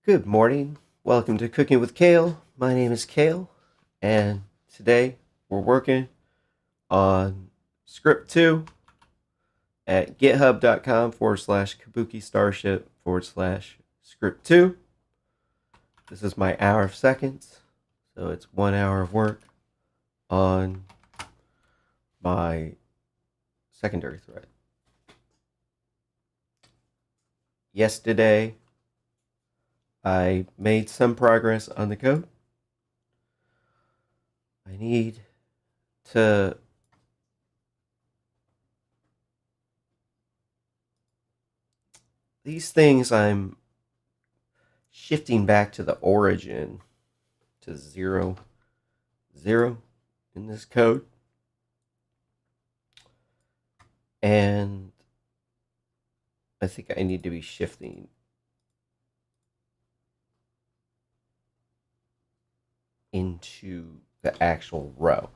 Good morning. Welcome to Cooking with Cale. My name is Cale, and today we're working on Script2 at github.com/Kabuki Starship/Script2. This is my hour of seconds, so it's 1 hour of work on my secondary thread. Yesterday, I made some progress on the code. I need to these things I'm shifting back to the origin to 0, 0 in this code. And I think I need to be shifting into the actual row.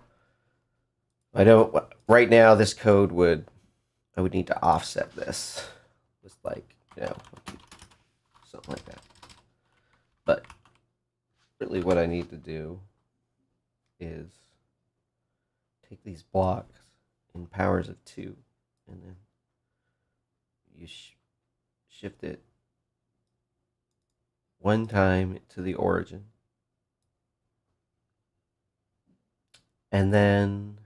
I don't right now this code I would need to offset this with something like that. But really what I need to do is take these blocks in powers of 2 and then you shift it one time to the origin. And then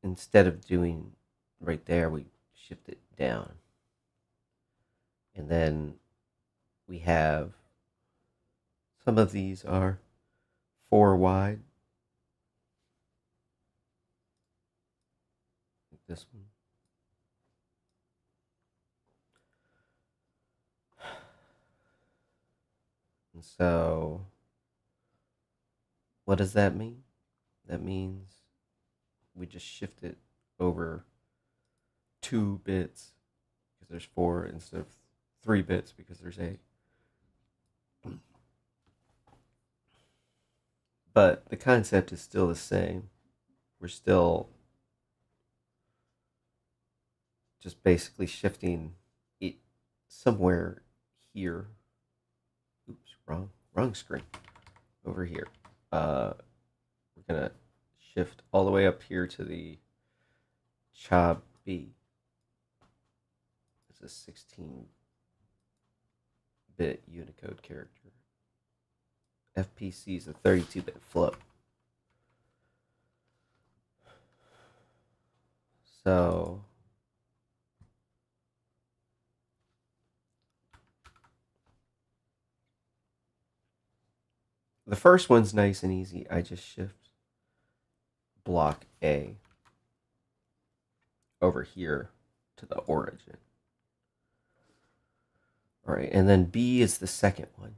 instead of doing right there, we shift it down. And then we have some of these are 4 wide. Like this one. And so what does that mean? That means we just shift it over 2 bits because there's 4 instead of 3 bits because there's 8. But the concept is still the same. We're still just basically shifting it somewhere here. Oops, wrong screen. Over here. We're gonna shift all the way up here to the chop B. It's a 16-bit Unicode character. FPC is a 32-bit float. So the first one's nice and easy. I just shift block A over here to the origin. All right, and then B is the second one.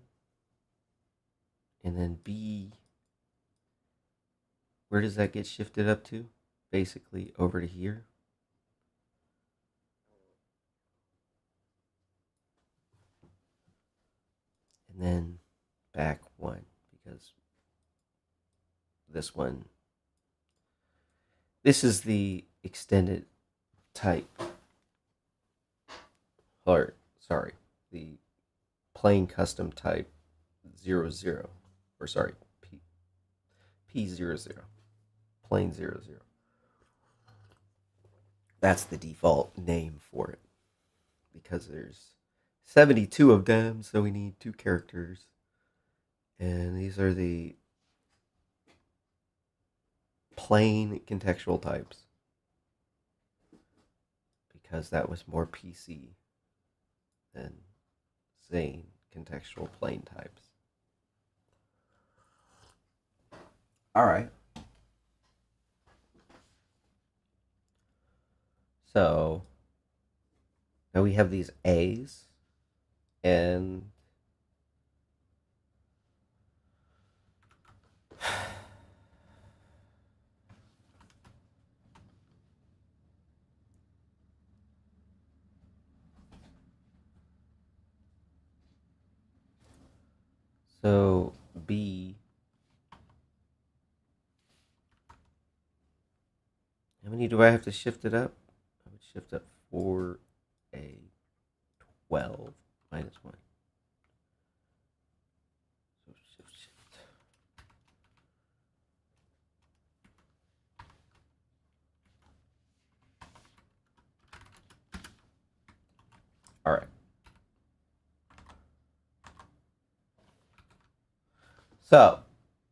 And then B, where does that get shifted up to? Basically over to here. And then back 1 because this is the extended type, or sorry, the plain custom type 00, or sorry, P00, plain 00. That's the default name for it because there's 72 of them, so we need 2 characters. And these are the plain contextual types because that was more PC than saying contextual plain types. All right. So now we have these A's and so B, how many do I have to shift it up? I would shift up 4A. 12 minus 1. So shift. All right. So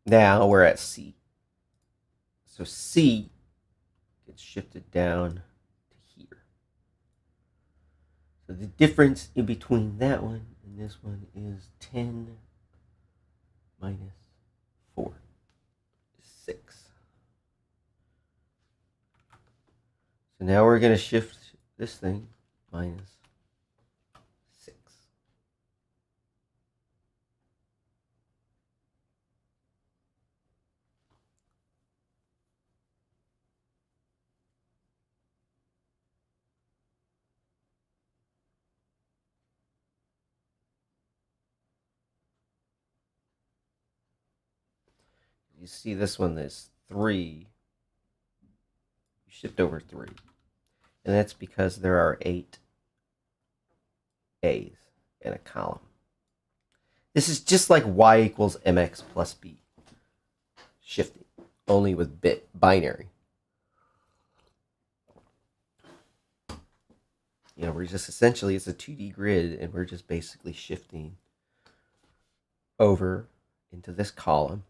now we're at C. So C gets shifted down to here. So the difference in between that one and this one is 10 minus 4 is 6. So now we're going to shift this thing minus 6. You see this one is 3. You shift over 3. And that's because there are 8 A's in a column. This is just like y equals mx plus b. Shifting, only with binary. You know, we're just essentially, it's a 2D grid, and we're just basically shifting over into this column.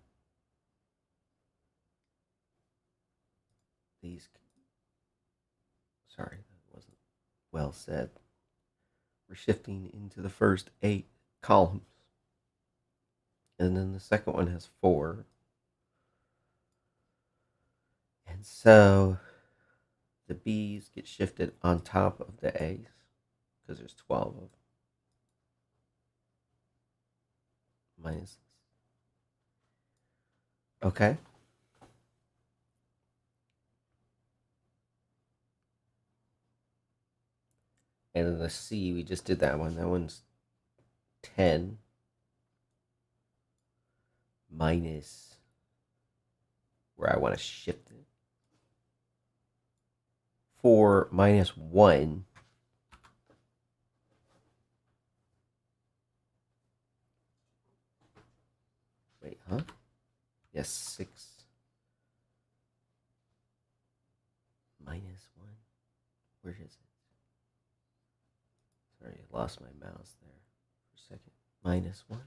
Sorry, that wasn't well said. We're shifting into the first 8 columns. And then the second one has 4. And so the B's get shifted on top of the A's because there's 12 of them. Minus. Okay. And then the C, we just did that one. That one's 10 minus where I want to shift it. 4 minus 1. Wait, huh? Yes, 6 minus 1. Where is it? Sorry, I lost my mouse there for a second. Minus 1.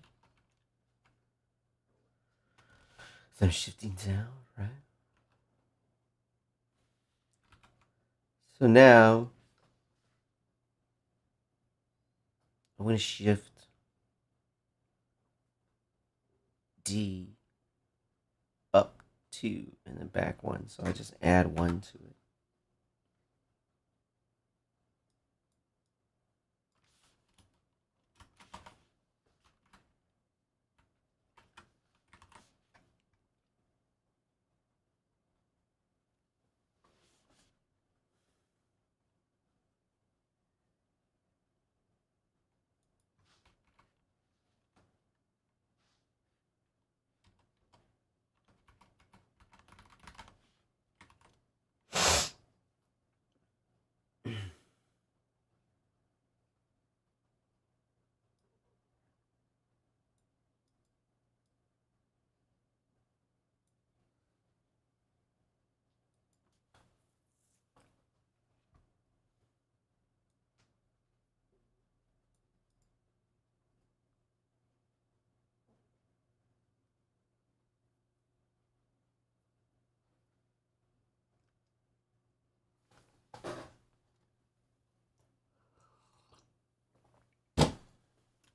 So I'm shifting down, right? So now I'm going to shift D up 2 and then back 1. So I just add 1 to it.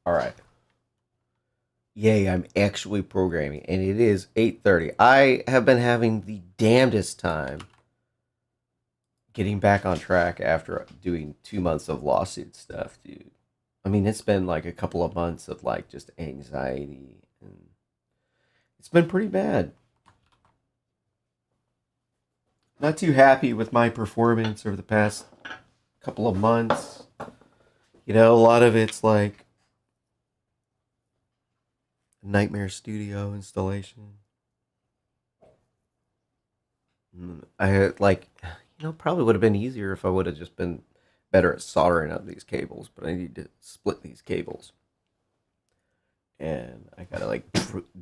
All right. Yay, I'm actually programming, and it is 8:30. I have been having the damnedest time getting back on track after doing 2 months of lawsuit stuff, dude. I mean, it's been like a couple of months of like just anxiety, and it's been pretty bad. Not too happy with my performance over the past couple of months. You know, a lot of it's like Nightmare Studio installation. I had like, you know, probably would have been easier if I would have just been better at soldering up these cables, but I need to split these cables. And I gotta like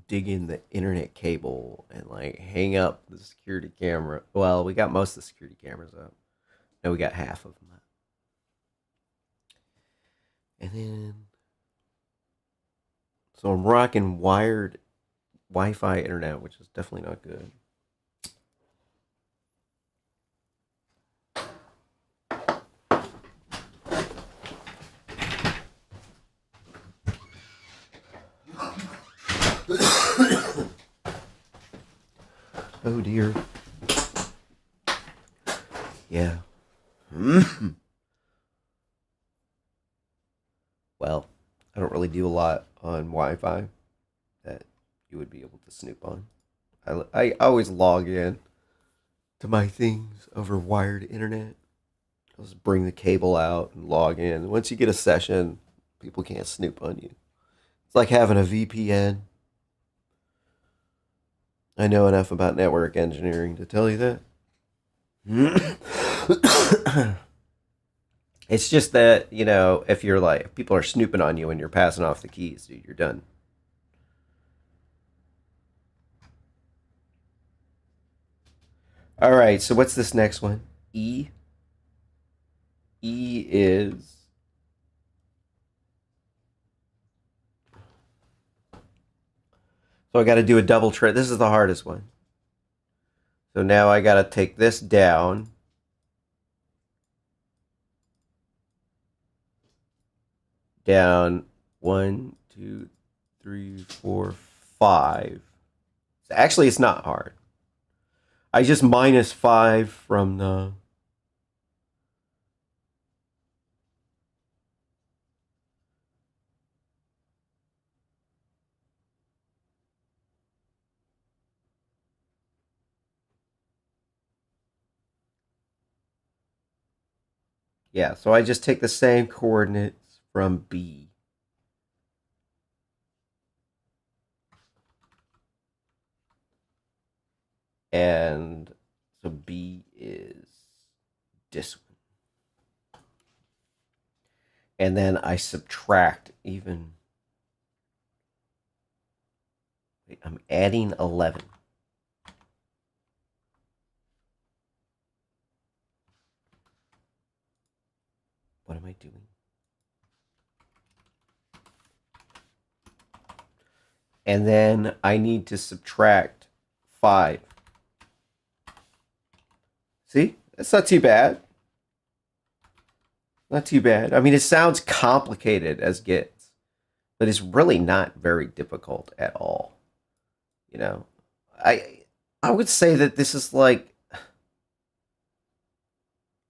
dig in the internet cable and like hang up the security camera. Well, we got most of the security cameras up. No, we got half of them up. And then, so I'm rocking wired Wi-Fi internet, which is definitely not good. Oh dear. Yeah. Well, I don't really do a lot on Wi-Fi that you would be able to snoop on. I always log in to my things over wired internet. I'll just bring the cable out and log in. Once you get a session, people can't snoop on you. It's like having a VPN. I know enough about network engineering to tell you that. It's just that, you know, if you're like, if people are snooping on you and you're passing off the keys, dude, you're done. All right, so what's this next one? E. E is... So I got to do a double trade. This is the hardest one. So now I got to take this down. Down 1, 2, 3, 4, 5. Actually, it's not hard. I just minus 5 from the... Yeah, so I just take the same coordinates from B. And so B is this one. And then I subtract even. Wait, I'm adding 11. What am I doing? And then I need to subtract 5. See? That's not too bad. Not too bad. I mean, it sounds complicated as gets, but it's really not very difficult at all. You know, I would say that this is like,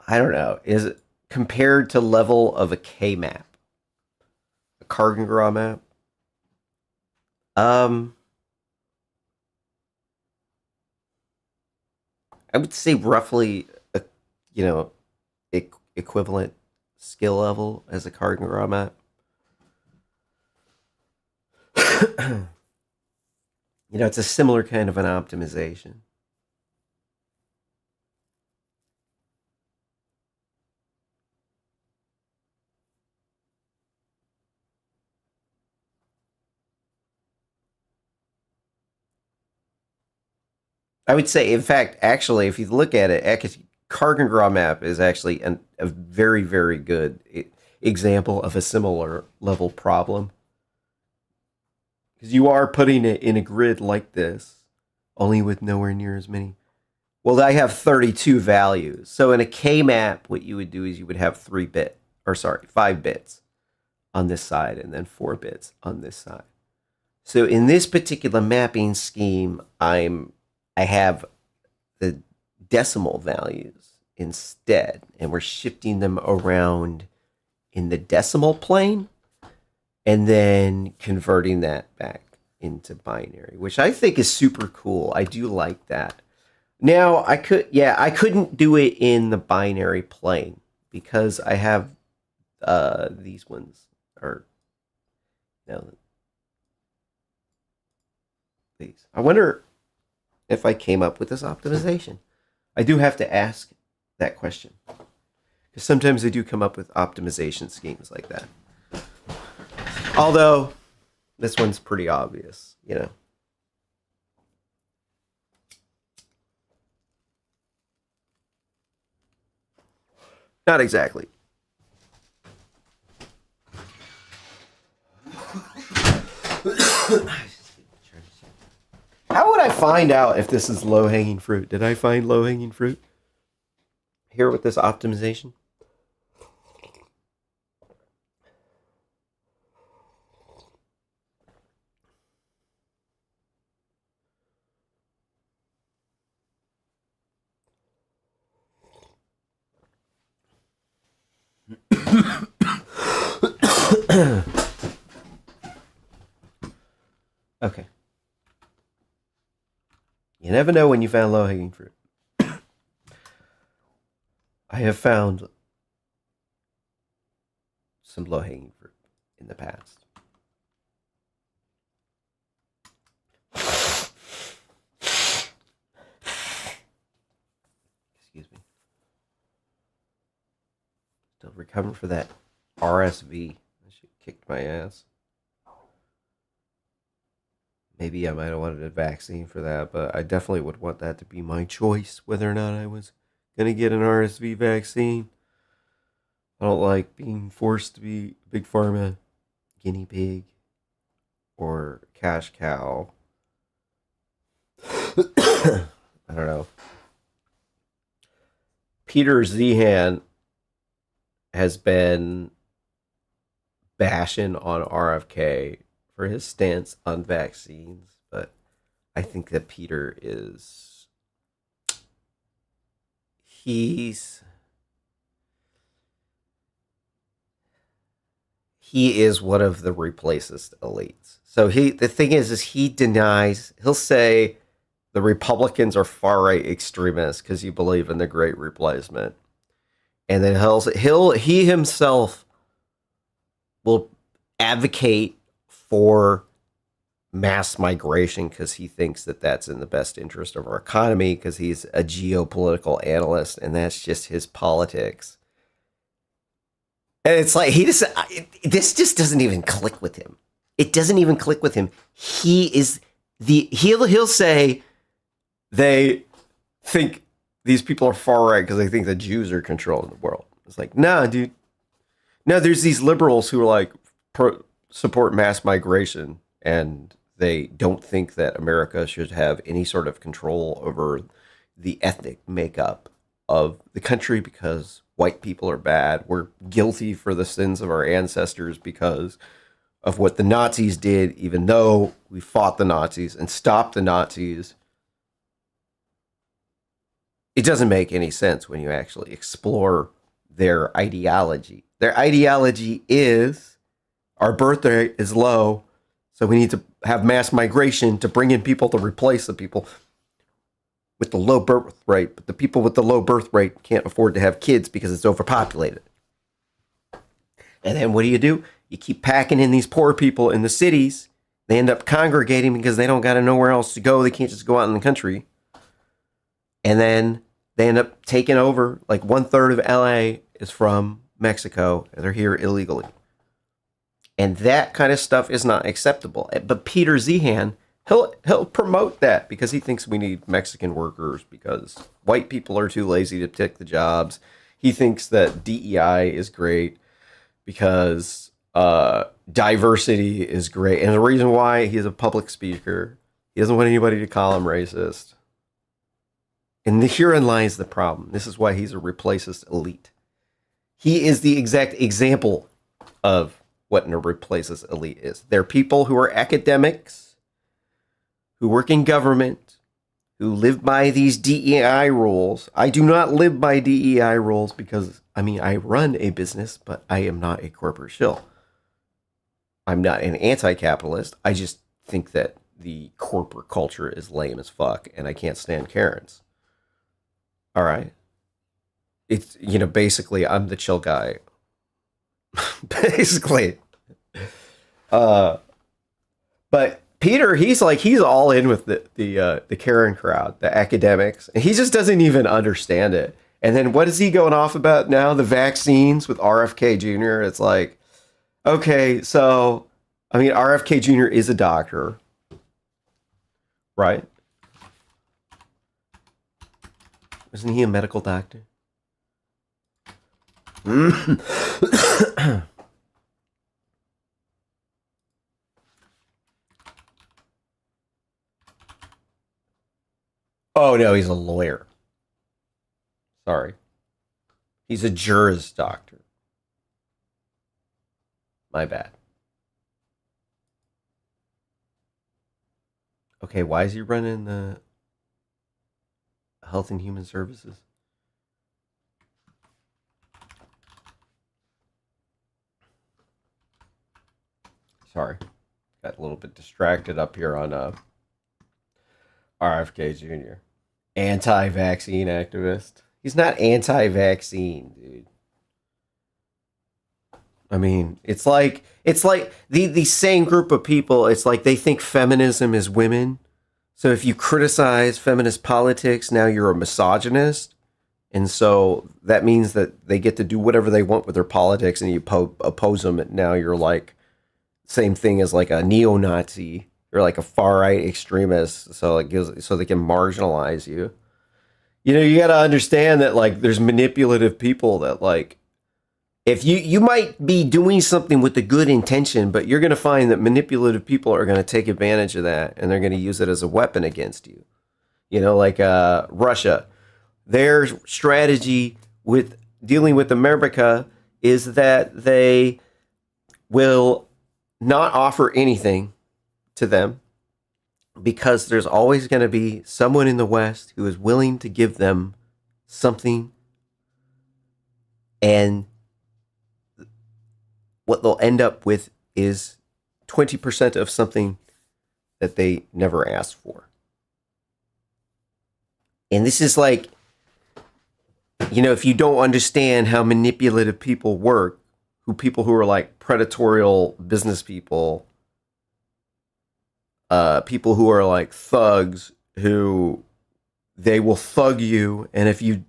I don't know, is it compared to level of a K map, a Kargengrau map? I would say roughly, you know, equivalent skill level as a Kargengrau map. You know, it's a similar kind of an optimization. I would say, in fact, actually, if you look at it, Kargengrau map is actually a very, very good example of a similar level problem. Because you are putting it in a grid like this, only with nowhere near as many. Well, I have 32 values. So in a K map, what you would do is you would have 5 bits on this side and then 4 bits on this side. So in this particular mapping scheme, I have the decimal values instead, and we're shifting them around in the decimal plane and then converting that back into binary, which I think is super cool. I do like that. Now I couldn't do it in the binary plane because I have these ones are, you know, these. I wonder if I came up with this optimization. I do have to ask that question Sometimes they do come up with optimization schemes like that. Although, this one's pretty obvious, you know. Not exactly. How would I find out if this is low-hanging fruit? Did I find low-hanging fruit here with this optimization? Okay. You never know when you found low-hanging fruit. I have found some low-hanging fruit in the past. Excuse me. Still recovering for that RSV. That shit kicked my ass. Maybe I might have wanted a vaccine for that, but I definitely would want that to be my choice, whether or not I was going to get an RSV vaccine. I don't like being forced to be big pharma, guinea pig, or cash cow. I don't know. Peter Zehan has been bashing on RFK for his stance on vaccines, but I think that Peter is he is one of the replacist elites. So the thing is he denies, he'll say the Republicans are far-right extremists because you believe in the Great Replacement. And then he himself will advocate for mass migration because he thinks that that's in the best interest of our economy because he's a geopolitical analyst and that's just his politics. And it's like this just doesn't even click with him. It doesn't even click with him. He'll say they think these people are far right because they think the Jews are controlling the world. It's like, nah, dude. No, there's these liberals who are like support mass migration and they don't think that America should have any sort of control over the ethnic makeup of the country because white people are bad. We're guilty for the sins of our ancestors because of what the Nazis did, even though we fought the Nazis and stopped the Nazis. It doesn't make any sense when you actually explore their ideology. Their ideology is our birth rate is low, so we need to have mass migration to bring in people to replace the people with the low birth rate. But the people with the low birth rate can't afford to have kids because it's overpopulated. And then what do? You keep packing in these poor people in the cities. They end up congregating because they don't got nowhere else to go. They can't just go out in the country. And then they end up taking over. Like 1/3 of LA is from Mexico, and they're here illegally. And that kind of stuff is not acceptable. But Peter Zehan, he'll promote that because he thinks we need Mexican workers because white people are too lazy to take the jobs. He thinks that DEI is great because diversity is great. And the reason why he's a public speaker, he doesn't want anybody to call him racist. And herein lies the problem. This is why he's a replacist elite. He is the exact example of what a replacist elite is. They're people who are academics, who work in government, who live by these DEI rules. I do not live by DEI rules because, I run a business, but I am not a corporate shill. I'm not an anti-capitalist. I just think that the corporate culture is lame as fuck, and I can't stand Karens. All right. It's, basically, I'm the chill guy. Basically. But Peter, he's all in with the Karen crowd, the academics, and he just doesn't even understand it. And then what is he going off about now? The vaccines with RFK Jr. It's like, okay, so I mean, RFK Jr. is a doctor, right? Isn't he a medical doctor? Oh no, he's a lawyer. Sorry. He's a juris doctor. My bad. Okay, why is he running the Health and Human Services? Sorry. Got a little bit distracted up here on RFK Jr. Anti-vaccine activist. He's not anti-vaccine, dude. I mean, it's like the same group of people. It's like they think feminism is women. So if you criticize feminist politics, now you're a misogynist, and so that means that they get to do whatever they want with their politics, and you oppose them. And now you're like same thing as like a neo-Nazi. You're like a far-right extremist, so it gives so they can marginalize you. You know, you got to understand that like there's manipulative people that like if you might be doing something with a good intention, but you're going to find that manipulative people are going to take advantage of that and they're going to use it as a weapon against you. You know, like Russia, their strategy with dealing with America is that they will not offer anything to them because there's always going to be someone in the West who is willing to give them something, and what they'll end up with is 20% of something that they never asked for. And this is like, you know, if you don't understand how manipulative people work, people who are like predatory business people, people who are like thugs, who they will thug you, and if you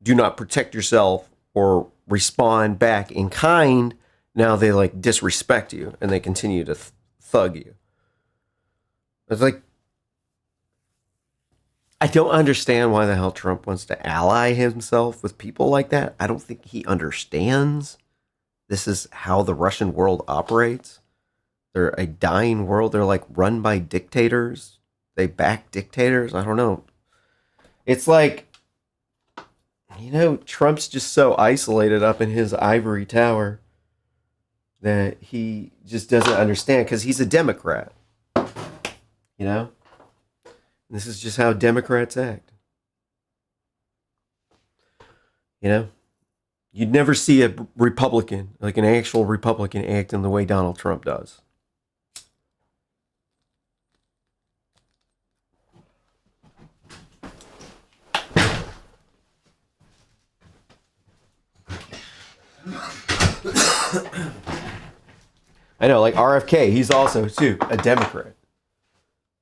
do not protect yourself or respond back in kind, now they like disrespect you and they continue to thug you. It's like, I don't understand why the hell Trump wants to ally himself with people like that. I don't think he understands this is how the Russian world operates. They're a dying world. They're like run by dictators. They back dictators. I don't know. It's like, you know, Trump's just so isolated up in his ivory tower that he just doesn't understand because he's a Democrat. You know? This is just how Democrats act. You know? You'd never see a Republican, like an actual Republican, act in the way Donald Trump does. I know, like RFK, he's also, too, a Democrat.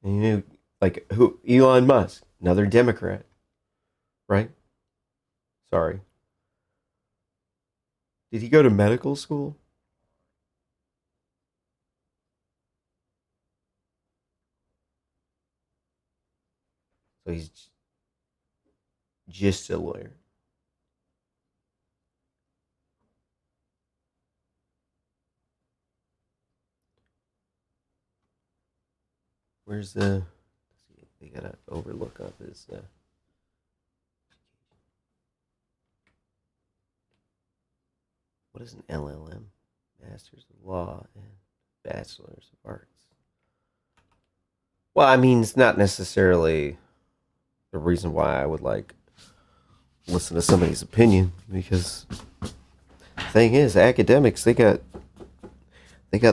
And you know, like who? Elon Musk, another Democrat, right? Sorry. Did he go to medical school? So he's just a lawyer. Where's the? They gotta overlook up his. What is an LLM? Masters of Law and Bachelors of Arts. Well, I mean, it's not necessarily the reason why I would like listen to somebody's opinion, because the thing is, academics, they got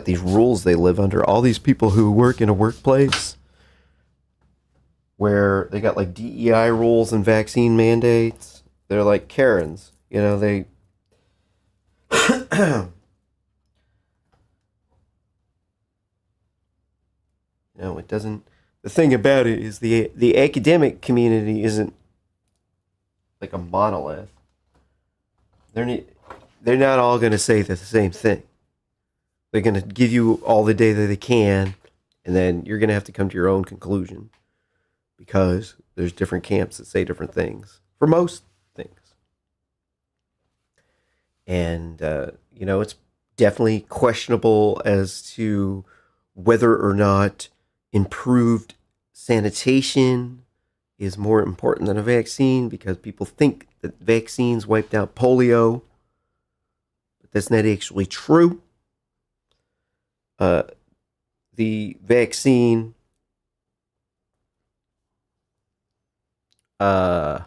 these rules they live under. All these people who work in a workplace where they got like DEI rules and vaccine mandates, they're like Karens. You know, they no, it doesn't. The thing about it is the academic community isn't like a monolith, they're not all going to say the same thing. They're going to give you all the data they can, and then you're going to have to come to your own conclusion because there's different camps that say different things for most things. And, it's definitely questionable as to whether or not improved sanitation is more important than a vaccine, because people think that vaccines wiped out polio, but that's not actually true. The vaccine was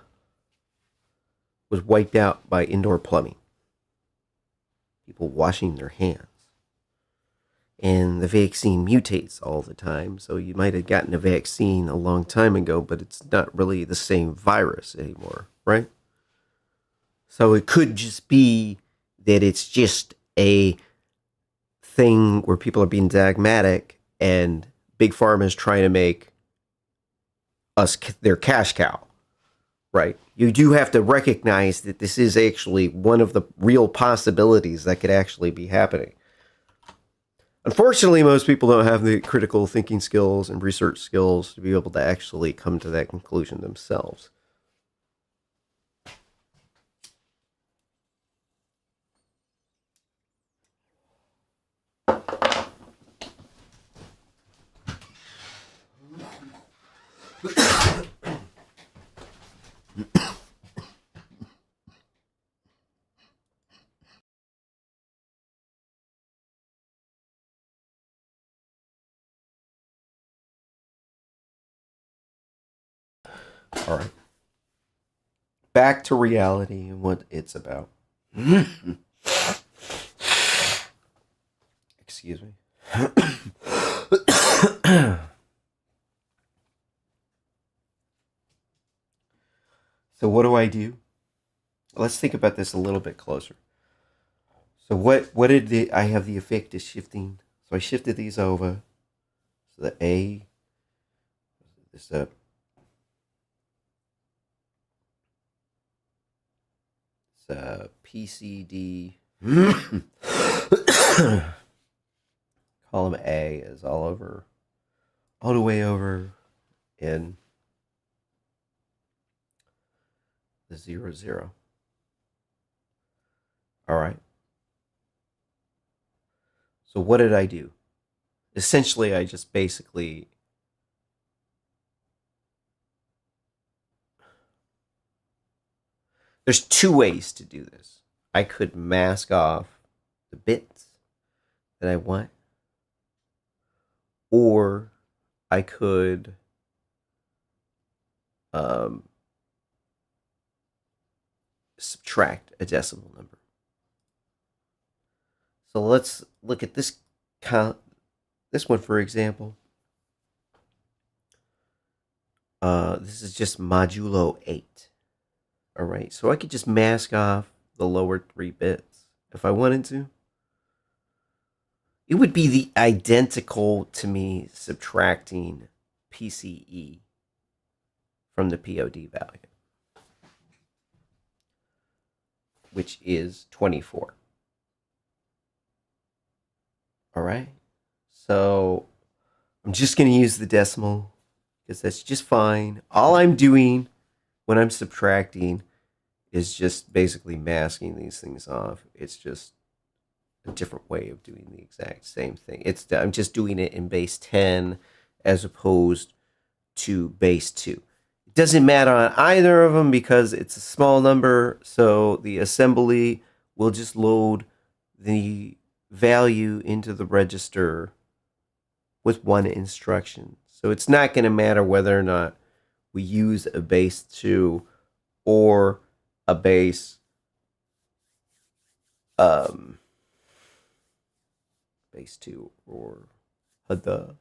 wiped out by indoor plumbing, people washing their hands. And the vaccine mutates all the time, so you might have gotten a vaccine a long time ago, but it's not really the same virus anymore, right? So it could just be that it's just a thing where people are being dogmatic and Big Pharma is trying to make us their cash cow, right? You do have to recognize that this is actually one of the real possibilities that could actually be happening. Unfortunately, most people don't have the critical thinking skills and research skills to be able to actually come to that conclusion themselves. All right. Back to reality and what it's about. Excuse me. So what do? Let's think about this a little bit closer. So what did I have the effect of shifting? So I shifted these over. So the A, this PCD. Column A is all the way over in the 0, 0. All right. So what did I do? Essentially, I just basically there's two ways to do this. I could mask off the bits that I want, or I could subtract a decimal number. So let's look at this one, for example. This is just modulo 8. All right, so I could just mask off the lower 3 bits if I wanted to. It would be the identical to me subtracting PCE from the POD value, which is 24. All right, so I'm just going to use the decimal because that's just fine. All I'm doing when I'm subtracting is just basically masking these things off. It's just a different way of doing the exact same thing. I'm just doing it in base 10 as opposed to base 2. It doesn't matter on either of them because it's a small number, so the assembly will just load the value into the register with one instruction. So it's not going to matter whether or not we use a base 2 or a base base 2 or the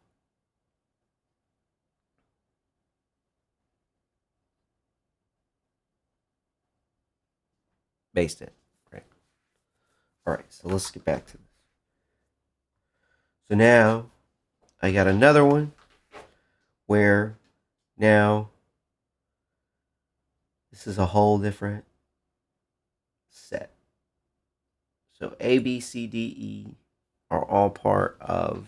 base 10, right? All right, so let's get back to this. So now I got another one where now this is a whole different set. So A, B, C, D, E are all part of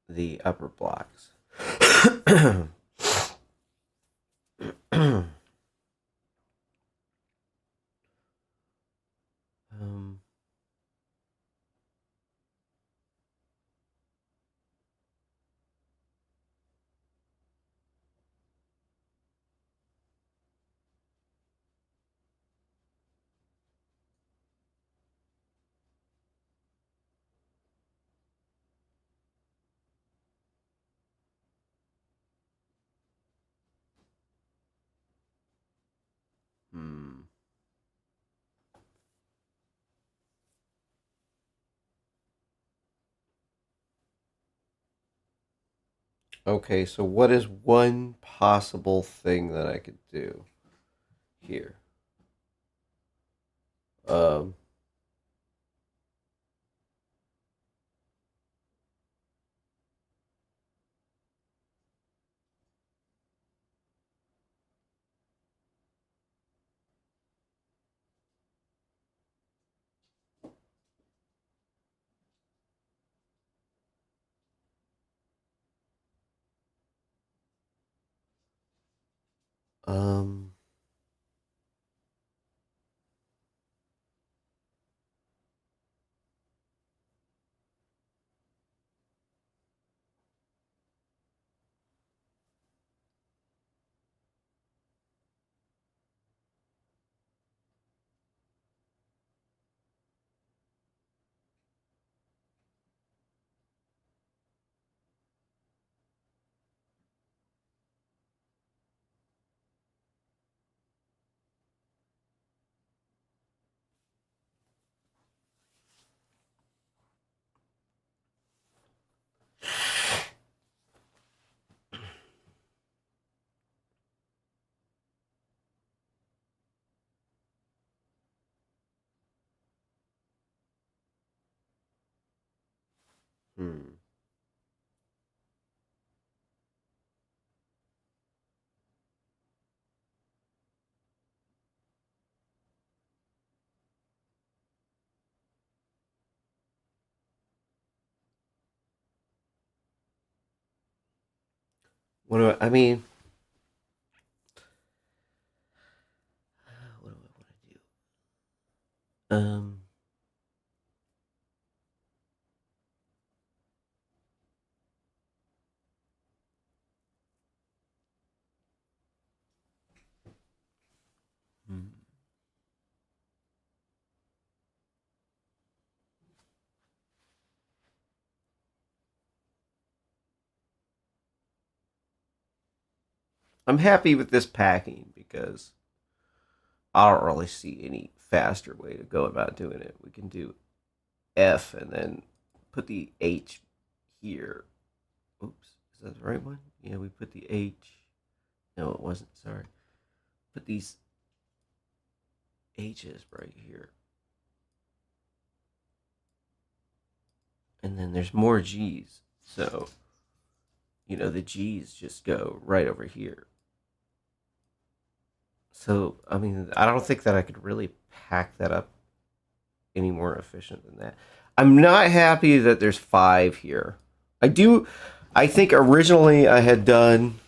the upper blocks. um, hmm. Okay, so what is one possible thing that I could do here? Um, um, hmm. What do I mean? What do I want to do? Hmm. I'm happy with this packing because I don't really see any faster way to go about doing it. We can do F and then put the H here. Oops, is that the right one? Yeah, we put the H. No, it wasn't. Sorry. Put these H's right here. And then there's more G's. So, the G's just go right over here. So, I mean, I don't think that I could really pack that up any more efficient than that. I'm not happy that there's 5 here. I think originally I had done.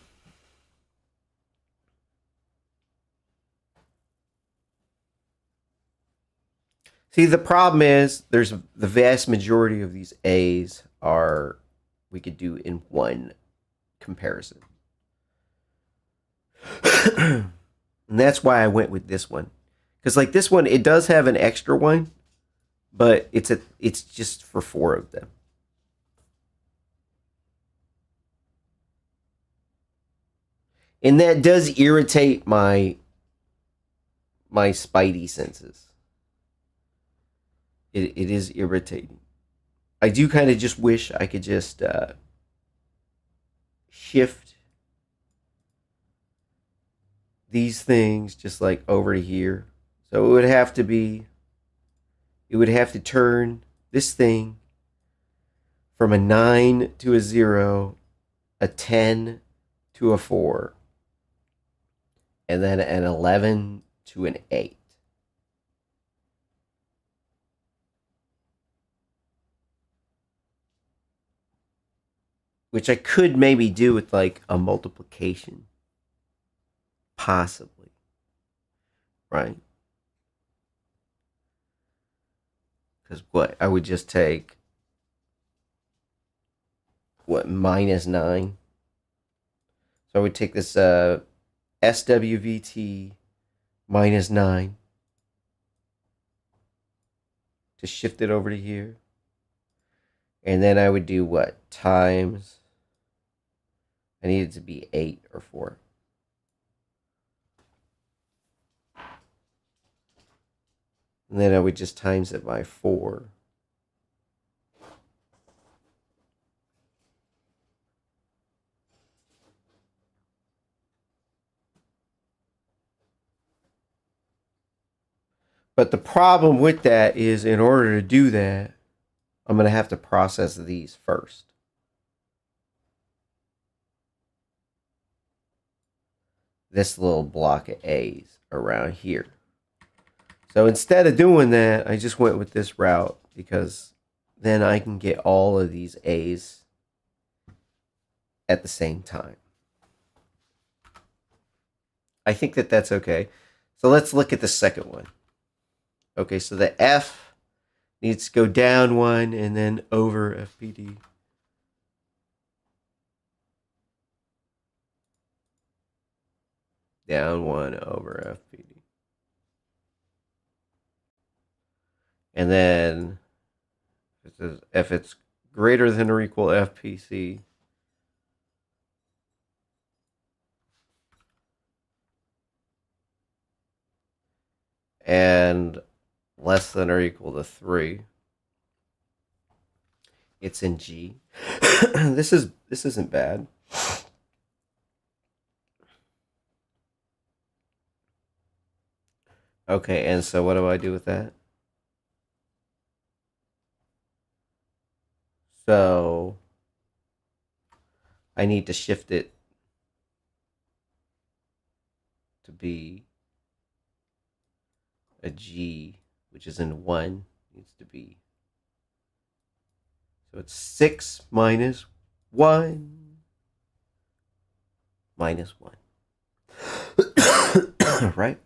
See, the problem is there's the vast majority of these A's are we could do in one comparison. And that's why I went with this one. Cuz like this one it does have an extra one, but it's just for 4 of them. And that does irritate my spidey senses. It is irritating. I do kind of just wish I could just shift these things just like over to here. So it would have to turn this thing from a 9 to a 0, a 10 to a 4, and then an 11 to an 8. Which I could maybe do with like a multiplication. Possibly. Right? Because what? I would just take, what, minus 9? So I would take this SWVT minus 9 to shift it over to here. And then I would do what? Times, I need it to be 8 or 4. And then I would just times it by 4. But the problem with that is, in order to do that, I'm going to have to process these first. This little block of A's around here. So instead of doing that, I just went with this route because then I can get all of these A's at the same time. I think that that's okay. So let's look at the second one. Okay, so the F needs to go down 1 and then over FPD. Down 1 over FPD. And then if it's greater than or equal FPC, and less than or equal to 3, it's in G. This isn't bad. Okay, and so what do I do with that? So I need to shift it to be a G, which is in 1, needs to be. So it's 6 minus 1 minus 1. Right?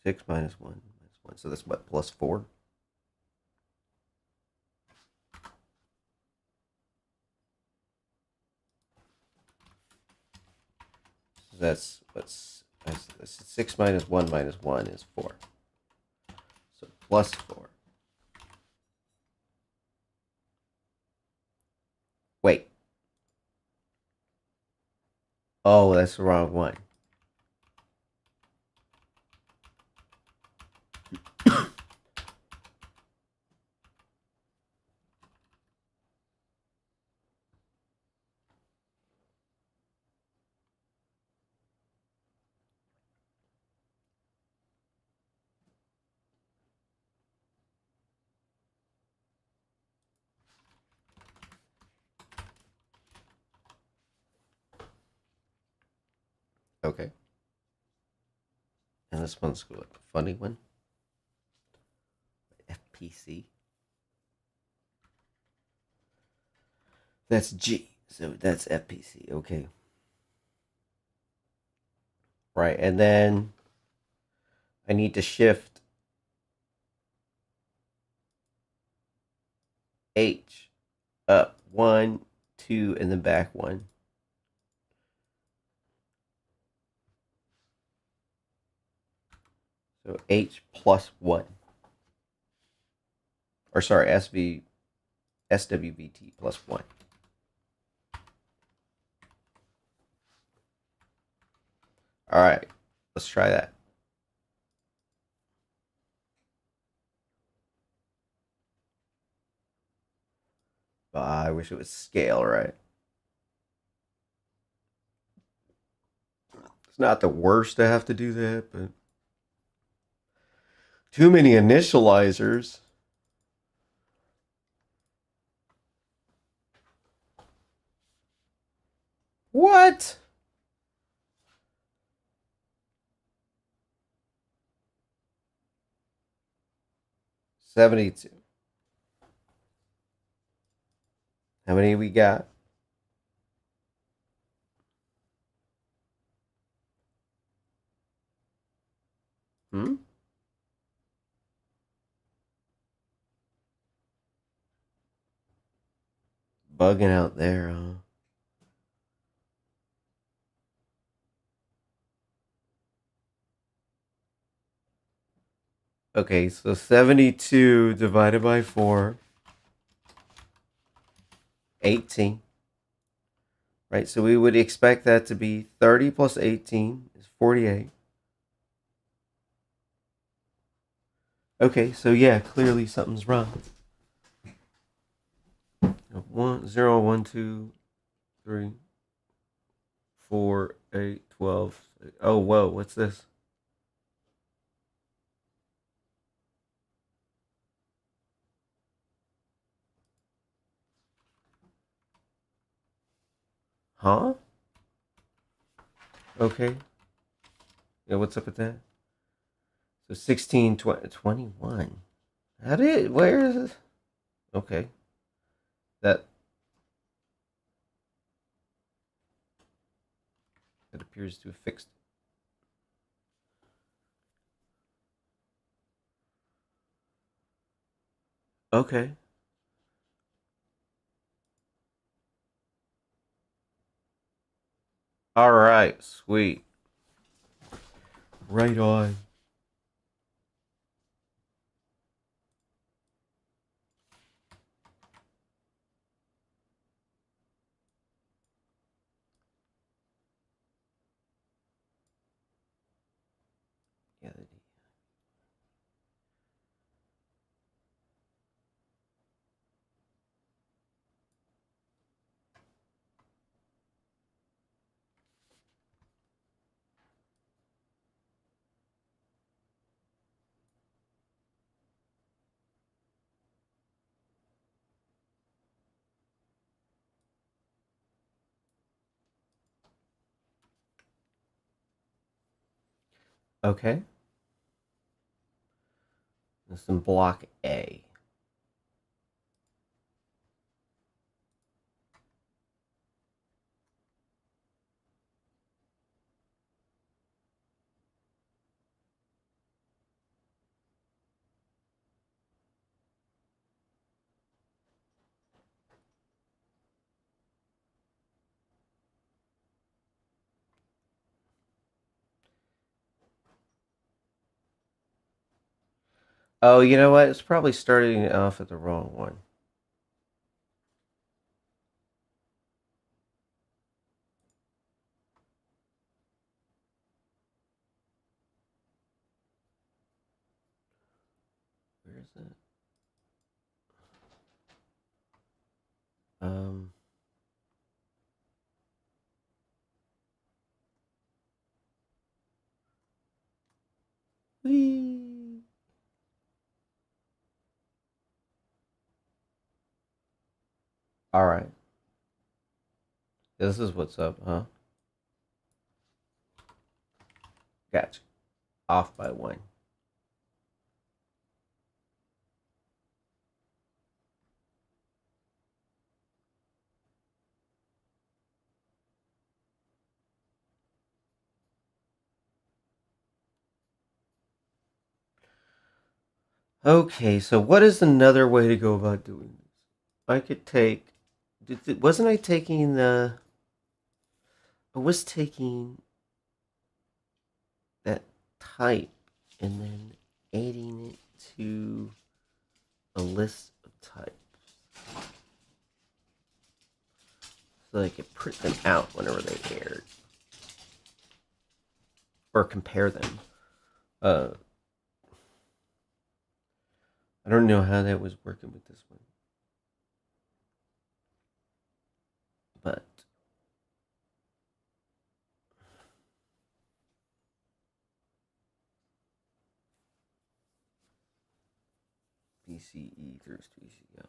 6 minus 1 minus 1. So that's what, plus 4? So that's what's 6 minus 1 minus 1 is 4. So plus 4. Wait. Oh, that's the wrong one. Okay. And this one's good. A funny one. FPC. That's G. So that's FPC. Okay. Right. And then I need to shift H up 1, 2, and then back 1. So H plus 1. Or sorry, SWVT plus 1. All right, let's try that. I wish it was scale, right? It's not the worst to have to do that, but too many initializers. What? $72. How many we got? Hmm? Bugging out there, huh? Okay, so 72 divided by 4, 18. Right, so we would expect that to be 30 plus 18 is 48. Okay, so yeah, clearly something's wrong. 1, 0, 1, 2, 3, 4, 8, 12. Oh, whoa, what's this? Huh? Okay. Yeah, what's up with that? So 16, 21. How did, where is it? Okay. That appears to have fixed. Okay. All right, sweet. Right on. Yeah. Okay. This is in block A. Oh, you know what? It's probably starting off at the wrong one. Where is it? Um. Whee. All right. This is what's up, huh? Gotcha. Off by 1. Okay, so what is another way to go about doing this? I could take. Wasn't I taking the. I was taking that type and then adding it to a list of types. So I could print them out whenever they aired. Or compare them. I don't know how that was working with this one. But BCE through BCO.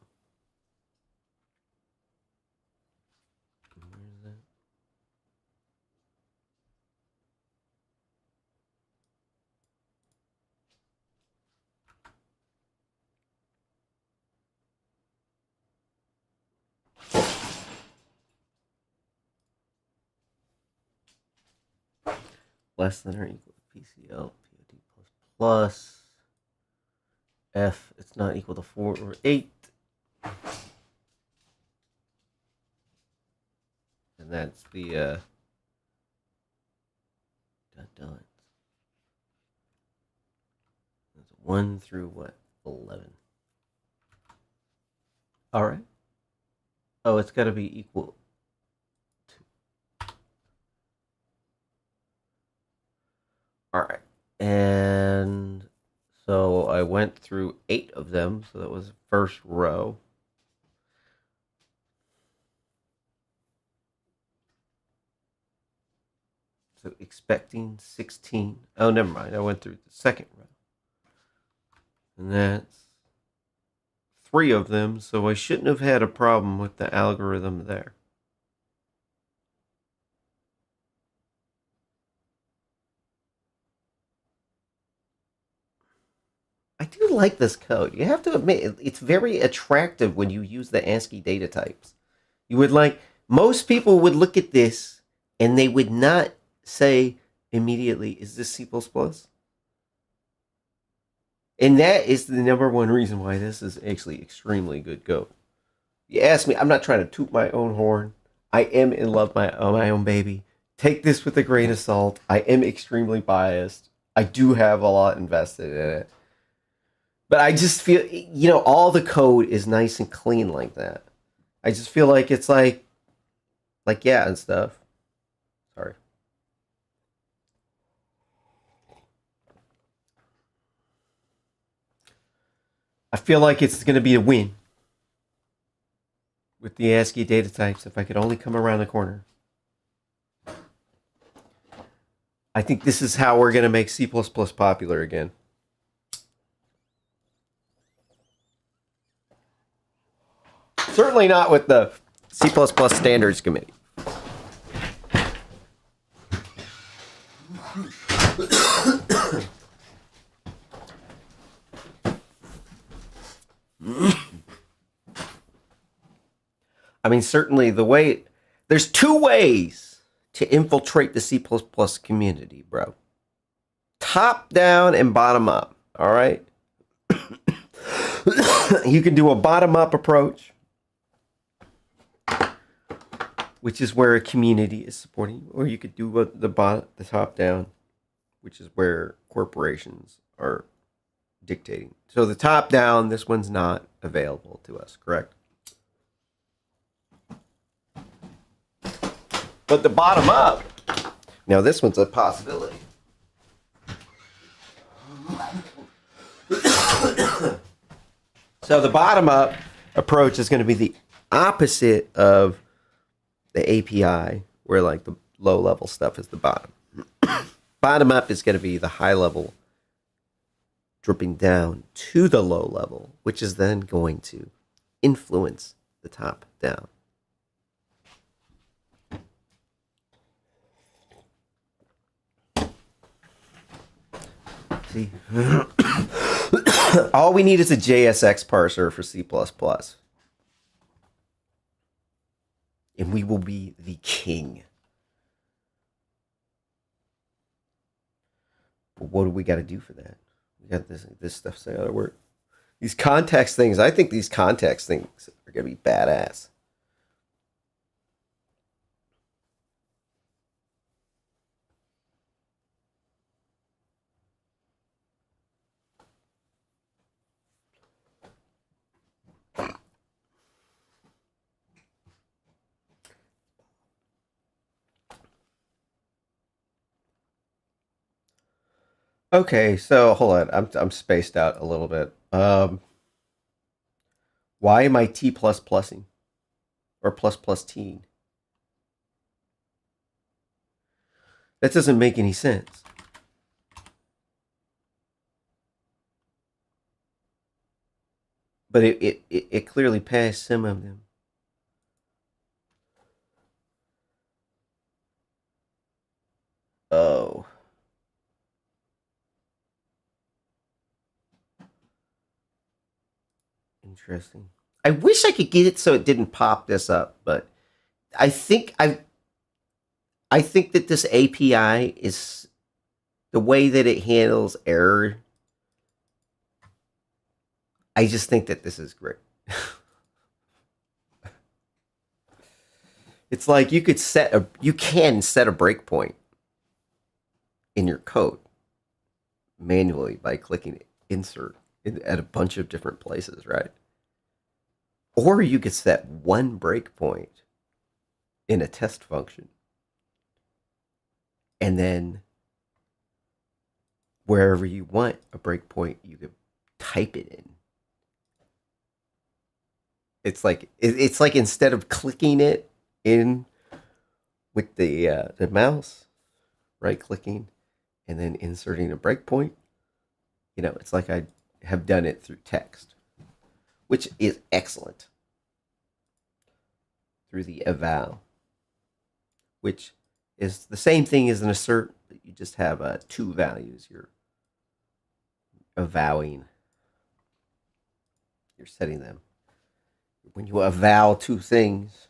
Where is that? less than or equal to PCL, POD plus F, it's not equal to 4 or 8. And that's the done. That's 1 through what? 11. All right. Oh, it's got to be equal to. All right. And so I went through 8 of them. So that was the first row. So expecting 16. Oh, never mind. I went through the second row. And that's 3 of them. So I shouldn't have had a problem with the algorithm there. I do like this code. You have to admit, it's very attractive when you use the ASCII data types. You would like, most people would look at this and they would not say immediately, is this C++? And that is the number one reason why this is actually extremely good code. You ask me, I'm not trying to toot my own horn. I am in love with my own baby. Take this with a grain of salt. I am extremely biased. I do have a lot invested in it. But I just feel, all the code is nice and clean like that. I just feel like it's like yeah and stuff. Sorry. I feel like it's going to be a win with the ASCII data types if I could only come around the corner. I think this is how we're going to make C++ popular again. Certainly not with the C++ Standards Committee. I mean, certainly there's 2 ways to infiltrate the C++ community, bro. Top down and bottom up, all right? You can do a bottom up approach, which is where a community is supporting you, or you could do the top down, which is where corporations are dictating. So the top down, this one's not available to us, correct? But the bottom up, now this one's a possibility. So the bottom up approach is going to be the opposite of the API, where like the low level stuff is the bottom. Bottom up is going to be the high level dripping down to the low level, which is then going to influence the top down. See? All we need is a JSX parser for C++. And we will be the king. But what do we got to do for that? We got this stuff's got to work. These context things, I think these context things are going to be badass. Okay, so hold on. I'm spaced out a little bit. Why am I T++ing? Or ++teen? That doesn't make any sense. But it clearly passed some of them. Oh. Interesting. I wish I could get it so it didn't pop this up, but I think that this API is the way that it handles error, I just think that this is great. It's like you can set a breakpoint in your code manually by clicking insert at a bunch of different places, right? Or you could set one breakpoint in a test function, and then wherever you want a breakpoint, you could type it in. It's like instead of clicking it in with the mouse, right clicking, and then inserting a breakpoint, it's like I have done it through text, which is excellent. Through the eval, which is the same thing as an assert, but you just have two values. You're avowing, you're setting them. When you avow two things,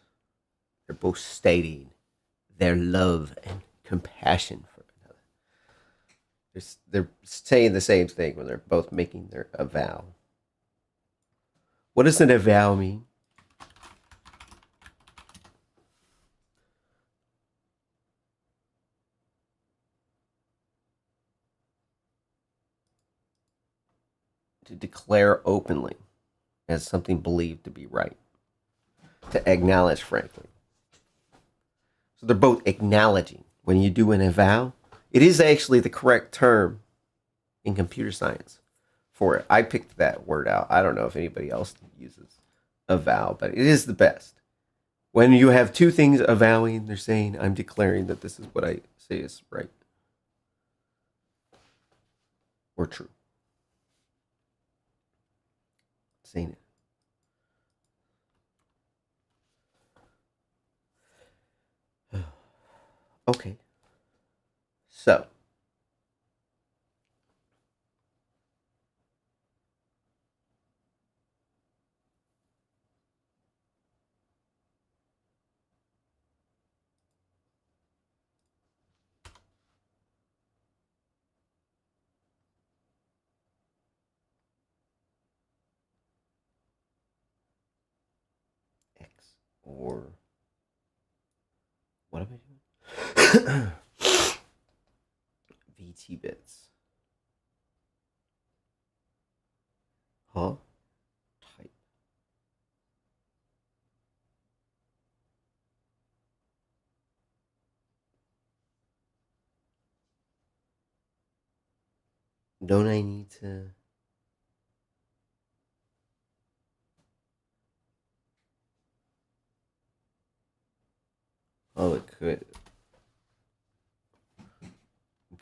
they're both stating their love and compassion for another. They're saying the same thing when they're both making their avow. What does an avow mean? To declare openly as something believed to be right. To acknowledge frankly. So they're both acknowledging. When you do an avow, it is actually the correct term in computer science for it. I picked that word out. I don't know if anybody else uses avow, but it is the best. When you have two things avowing, they're saying, I'm declaring that this is what I say is right or true. Saying it. Okay. So, X or what am I doing? VT bits. Huh? Type. Don't I need to? Oh, it could.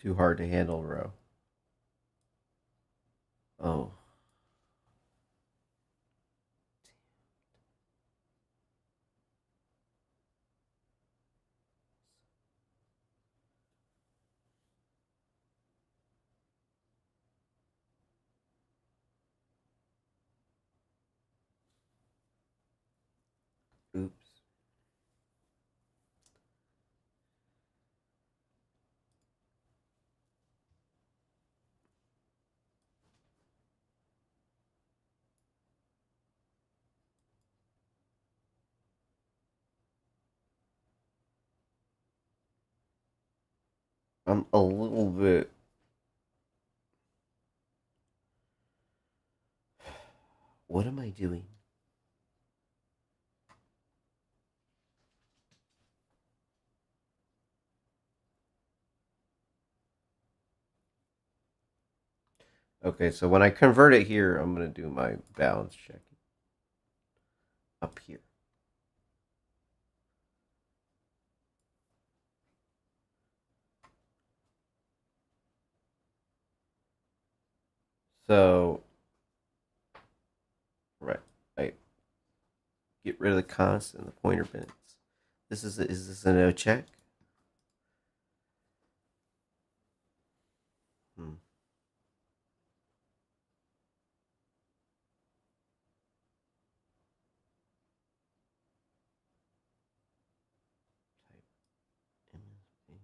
Too hard to handle, row. Oh. Oops. I'm a little bit. What am I doing? Okay, so when I convert it here, I'm going to do my balance checking up here. So, right, I get rid of the const and the pointer bits. Is this a no check? Hmm. Type MSB.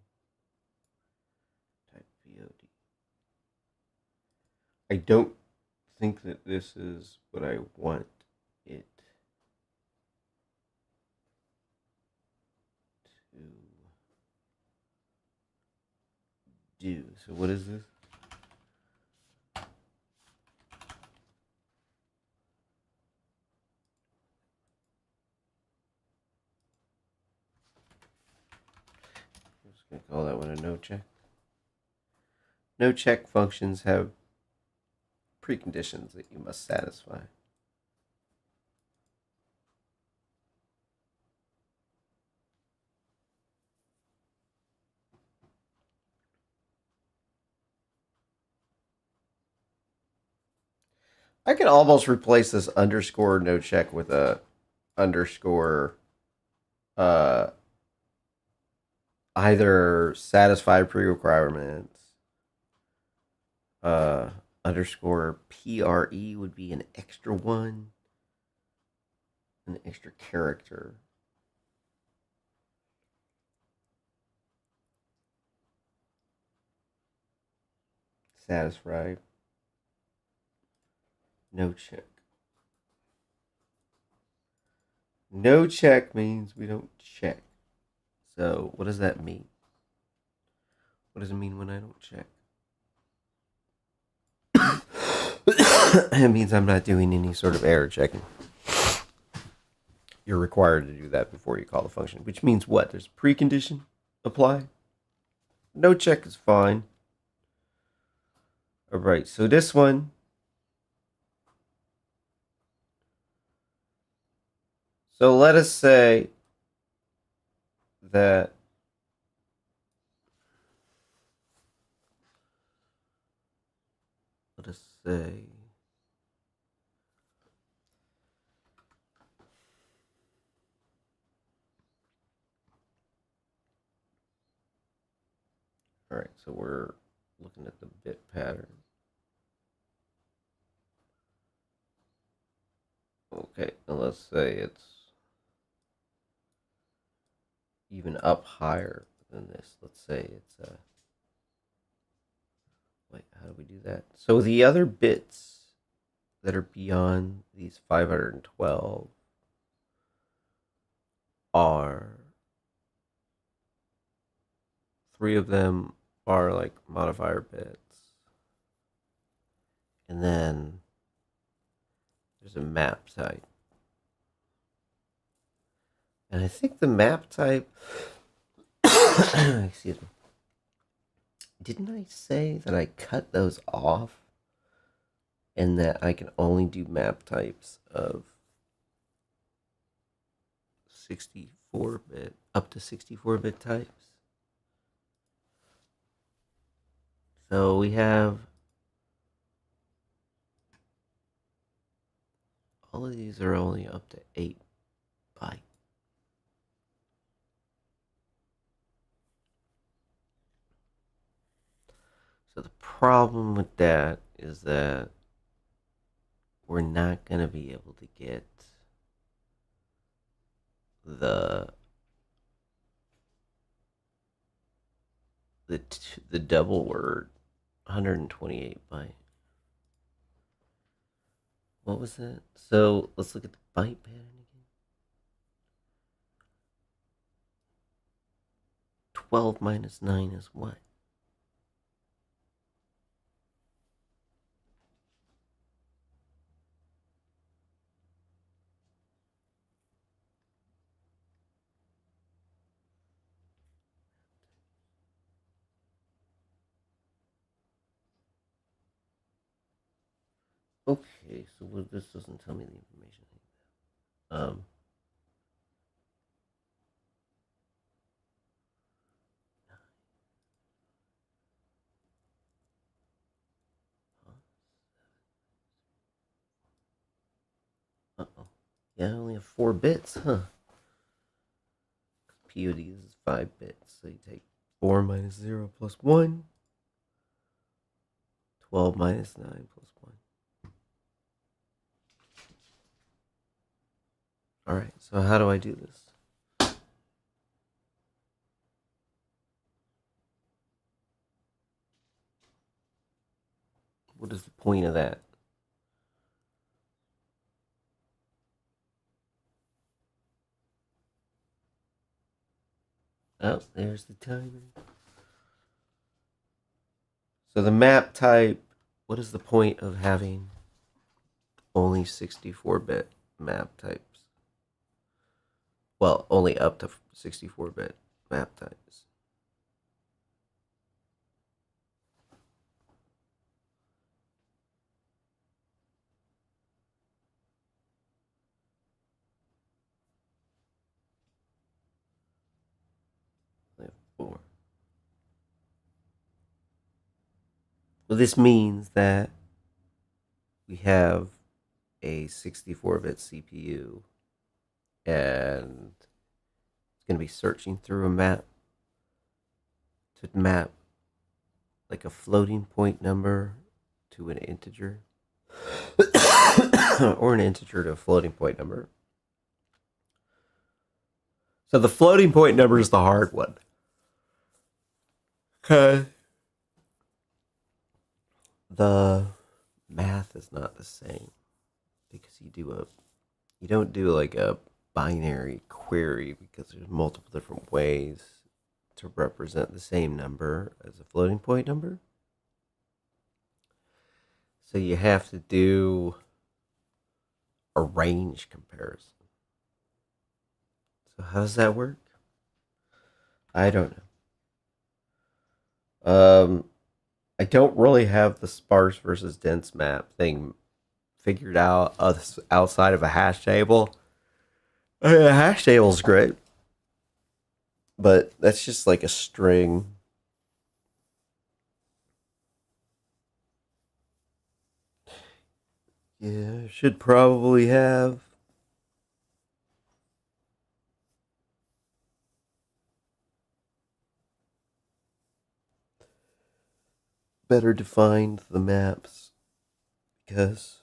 Type VOD. I don't think that this is what I want it to do. So what is this? I'm just going to call that one a no check. No check functions have preconditions that you must satisfy. I can almost replace this underscore no check with a underscore either satisfy pre-requirements underscore PRE would be an extra one, an extra character. Satisfy. No check. No check means we don't check. So what does that mean? What does it mean when I don't check? It means I'm not doing any sort of error checking. You're required to do that before you call the function, which means what? There's a precondition apply. No check is fine. All right, so this one. So let us say that let us say all right, so we're looking at the bit pattern. Okay, and let's say it's even up higher than this. Let's say it's wait, how do we do that? So the other bits that are beyond these 512 are 3 of them are like modifier bits. And then there's a map type. And I think the map type, excuse me, didn't I say that I cut those off and that I can only do map types of 64-bit, up to 64-bit types? So we have all of these are only up to 8 bytes. So the problem with that is that we're not going to be able to get the double word 128 byte. What was that? So let's look at the byte pattern again. 12 minus 9 is what? Okay, so this doesn't tell me the information. Uh-oh. Yeah, I only have 4 bits, huh? POD is 5 bits, so you take 4 minus 0 plus 1. 12 minus 9 plus 1. Alright, so how do I do this? What is the point of that? Oh, there's the timer. So the map type, what is the point of having only 64-bit map types? Well, only up to 64-bit map types. We have 4. Well, this means that we have a 64-bit CPU, and it's going to be searching through a map to map like a floating point number to an integer, or an integer to a floating point number. So the floating point number is the hard one. Okay. The math is not the same because you don't do like a binary query, because there's multiple different ways to represent the same number as a floating point number. So you have to do a range comparison. So how does that work? I don't know. I don't really have the sparse versus dense map thing figured out outside of a hash table. I mean, a hash table is great, but that's just like a string. Yeah, should probably have better defined the maps, because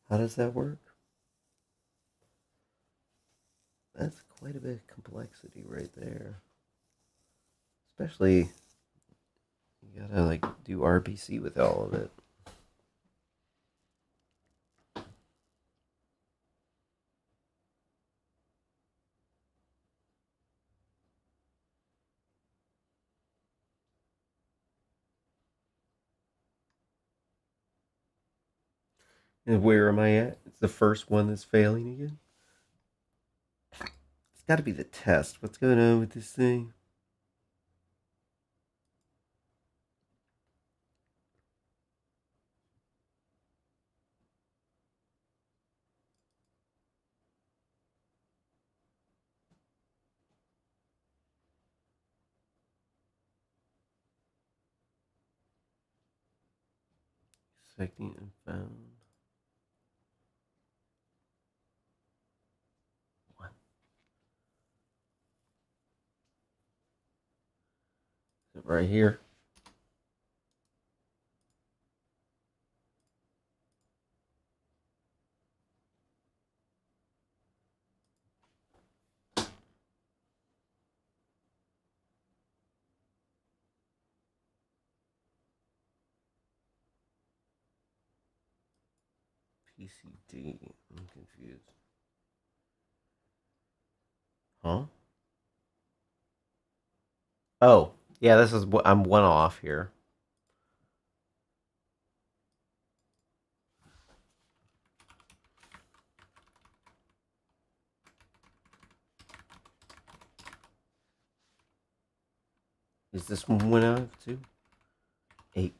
how does that work? That's quite a bit of complexity right there. Especially, you gotta like do RPC with all of it. And where am I at? It's the first one that's failing again. It's got to be the test. What's going on with this thing? Expecting and found. What? Is it right here? PCD. I'm confused. Huh? Oh, yeah, this is what I'm one off here. Is this one off too? H.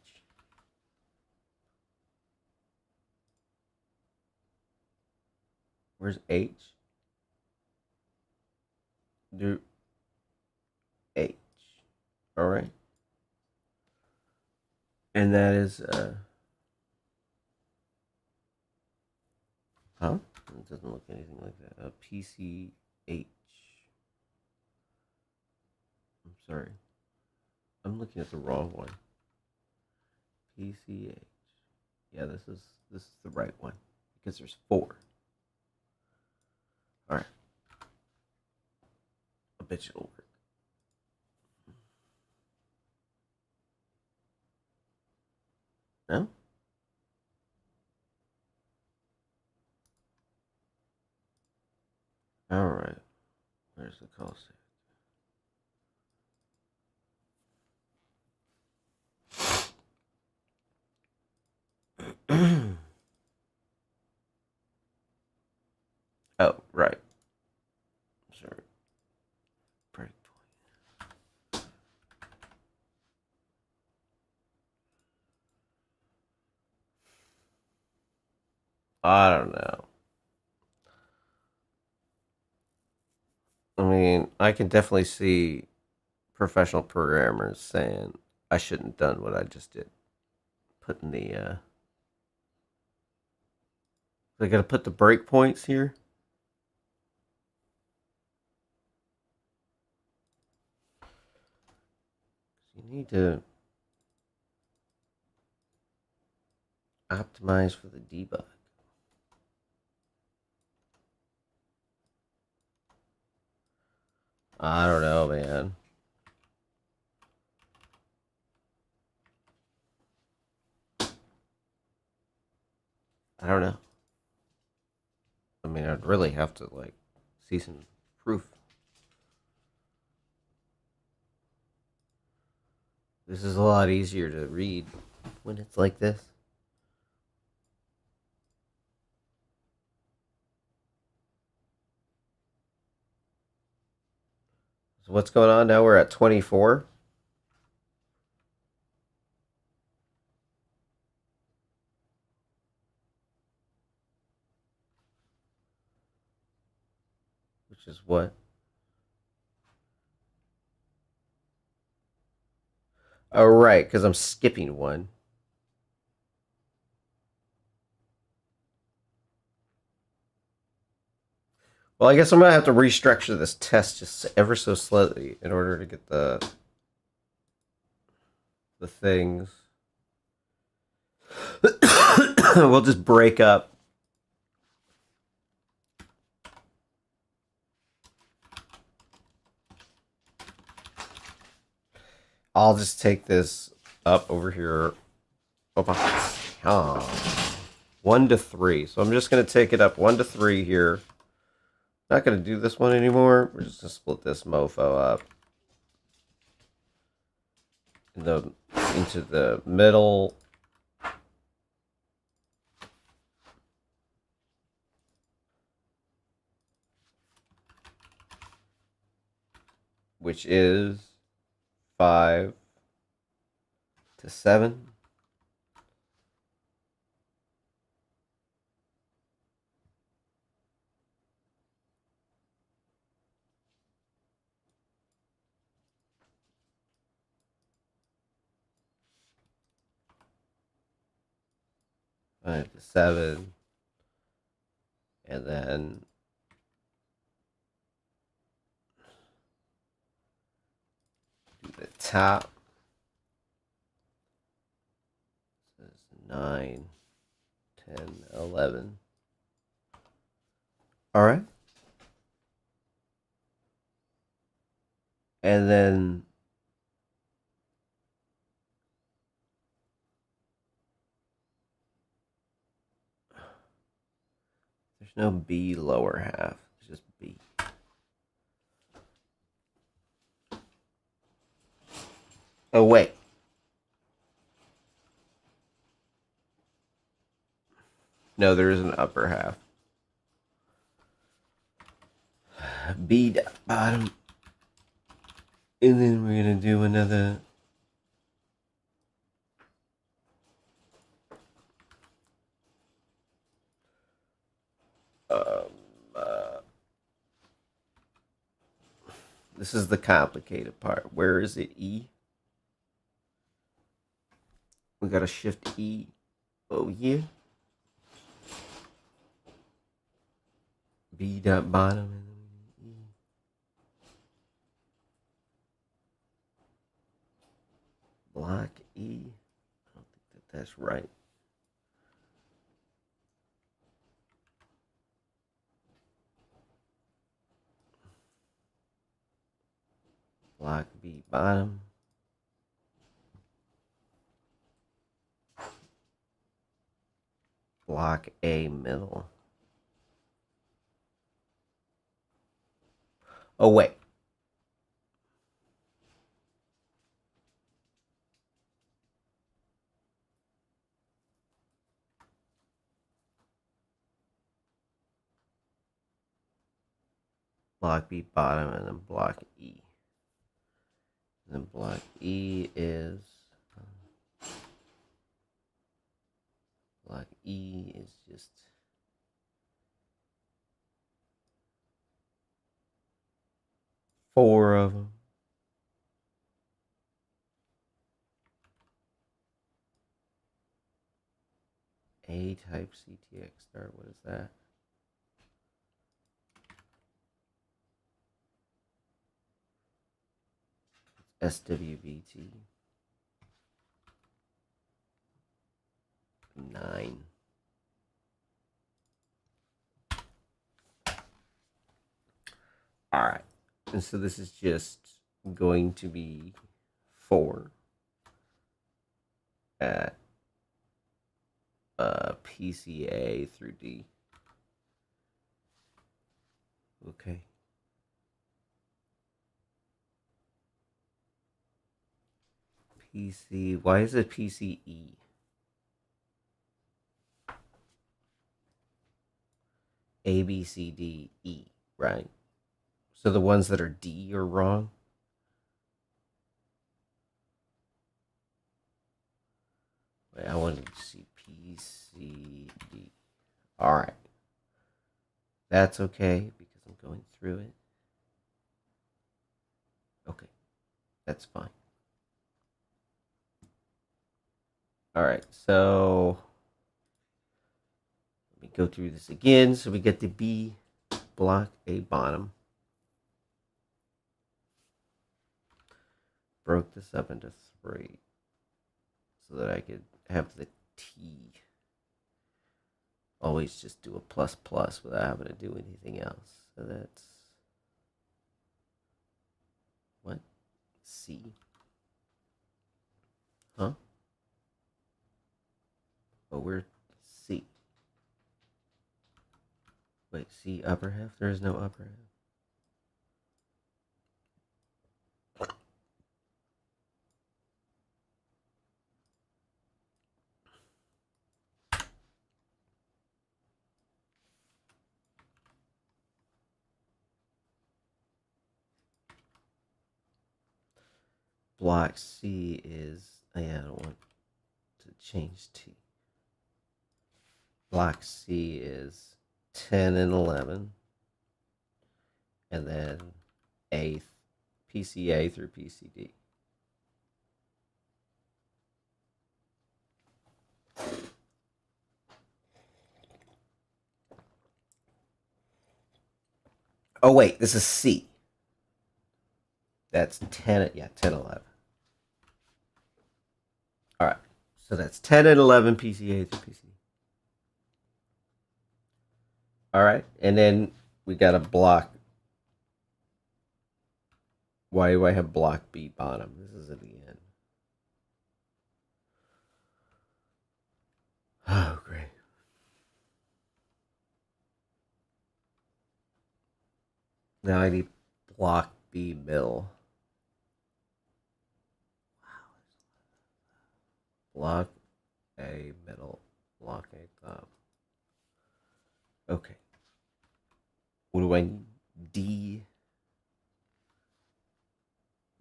Where's H? Do H. All right. And that is huh? It doesn't look anything like that. PCH. I'm sorry. I'm looking at the wrong one. PCH. Yeah, this is the right one, because there's 4. All right. I bet it'll work. Where's the call save? Oh, right. Sorry. Breakpoint. I don't know. I mean, I can definitely see professional programmers saying I shouldn't have done what I just did. Putting the I gotta put the breakpoints here. You need to optimize for the debug. I don't know, man. I don't know. I mean, I'd really have to like see some proof. This is a lot easier to read when it's like this. So what's going on now? We're at 24. Which is what? Oh, right, because I'm skipping one. Well, I guess I'm going to have to restructure this test just ever so slightly in order to get the things. We'll just break up. I'll just take this up over here. Oh, 1 to 3. So I'm just going to take it up 1 to 3 here. Not going to do this one anymore. We're just going to split this mofo up into the middle. Which is 5 to 7. Five to 7. And then the top is 9, 10, 11. All right. And then there's no B lower half. It's just B. Oh, wait. No, there is an upper half. B bottom. And then we're going to do another. This is the complicated part. Where is it? E? We got to shift E. Oh, yeah. B dot bottom. And E. Block E. I don't think that's right. Block B bottom. Block A middle. Oh, wait. Block B bottom and then block E. And then block E is just four of them. A type CTX start. What is that? SWBT 9. All right, and so this is just going to be 4 at PCA through D. Okay. PC. Why is it PCE? A, B, C, D, E, right? So the ones that are D are wrong? Wait, I wanted to see P, C, D. All right. That's okay because I'm going through it. Okay. That's fine. All right. So let me go through this again. So we get the B block A bottom. Broke this up into 3 so that I could have the T always just do a plus plus without having to do anything else. So that's what? C. Huh? Oh, we're C. Wait, C upper half? There is no upper half. Block C is, oh yeah, I don't want to change T. Block C is 10 and 11. And then A, PCA through PCD. Oh, wait, this is C. That's 10, yeah, 10, 11. All right, so that's 10 and 11 PCA through PCD. All right, and then we got a block. Why do I have block B bottom? This is at the end. Oh, great. Now I need block B middle. Block A middle. Block A top. Okay. What do I need? D.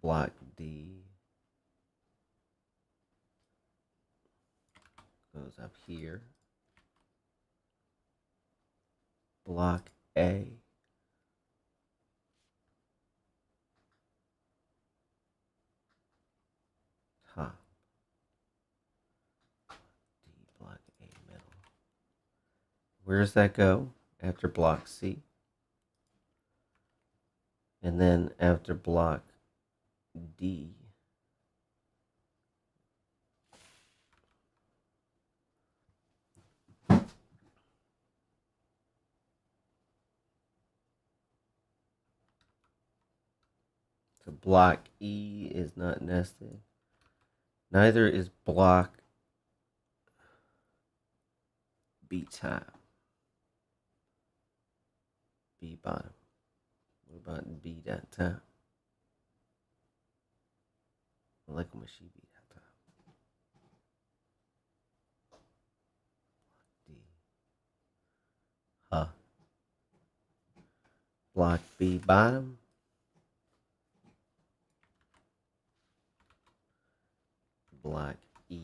Block D. Goes up here. Block A. Top. D block A middle. Where does that go? After block C. And then after block D. So block E is not nested. Neither is block B top. B bottom. What B dot top. I like when she B dot top. D. Block B bottom. Block E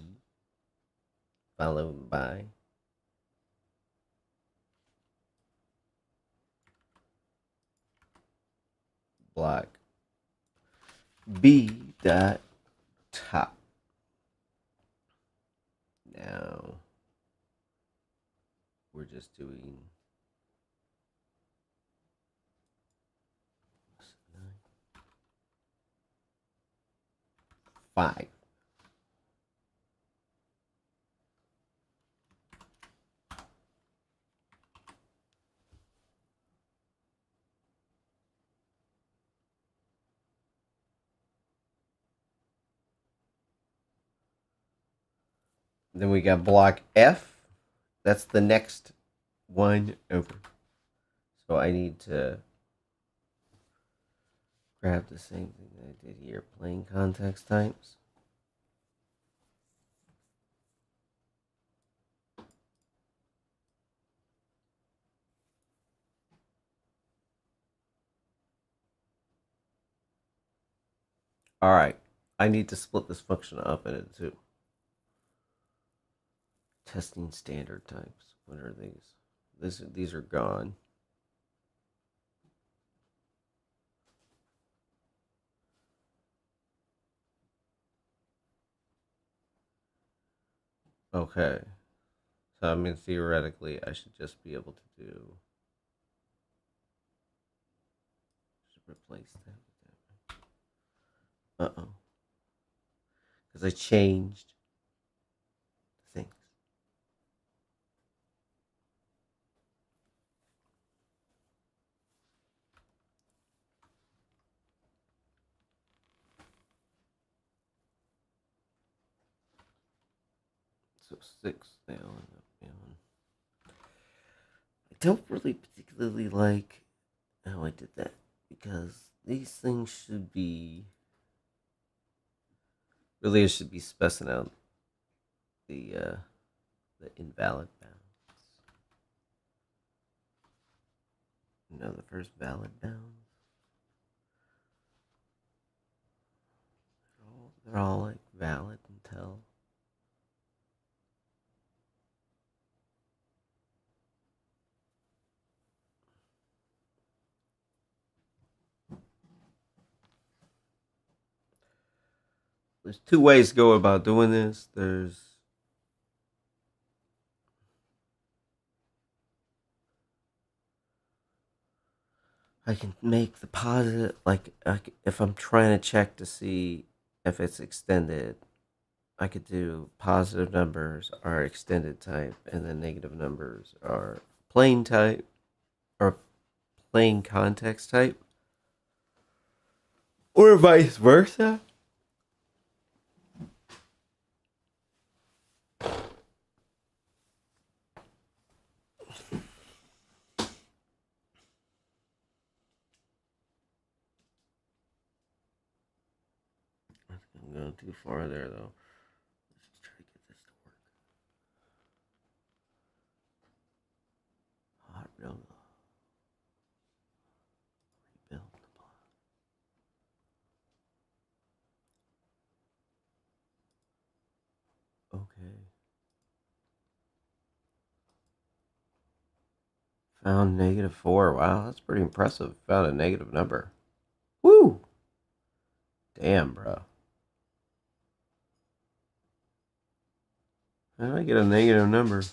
followed by block B dot top. Now we're just doing 5. Then we got block F. That's the next one over. So I need to grab the same thing that I did here, plain context types. All right, I need to split this function up into 2. Testing standard types. What are these? These are gone. Okay. So I mean, theoretically, I should just be able to do. Should replace that. Uh-oh. Because I changed things. So 6 they all end up being. I don't really particularly like how I did that because these things should be. Really, it should be spacing out the invalid bounds. No, the first valid bounds. They're all like valid until. There's 2 ways to go about doing this. I can make the positive, like if I'm trying to check to see if it's extended, I could do positive numbers are extended type, and then negative numbers are plain type or plain context type, or vice versa. I'm going too far there though. Let's just try to get this to work. Hot rebuild the block. Okay. Found -4. Wow, that's pretty impressive. Found a negative number. Woo! Damn, bro. How did I get a negative number?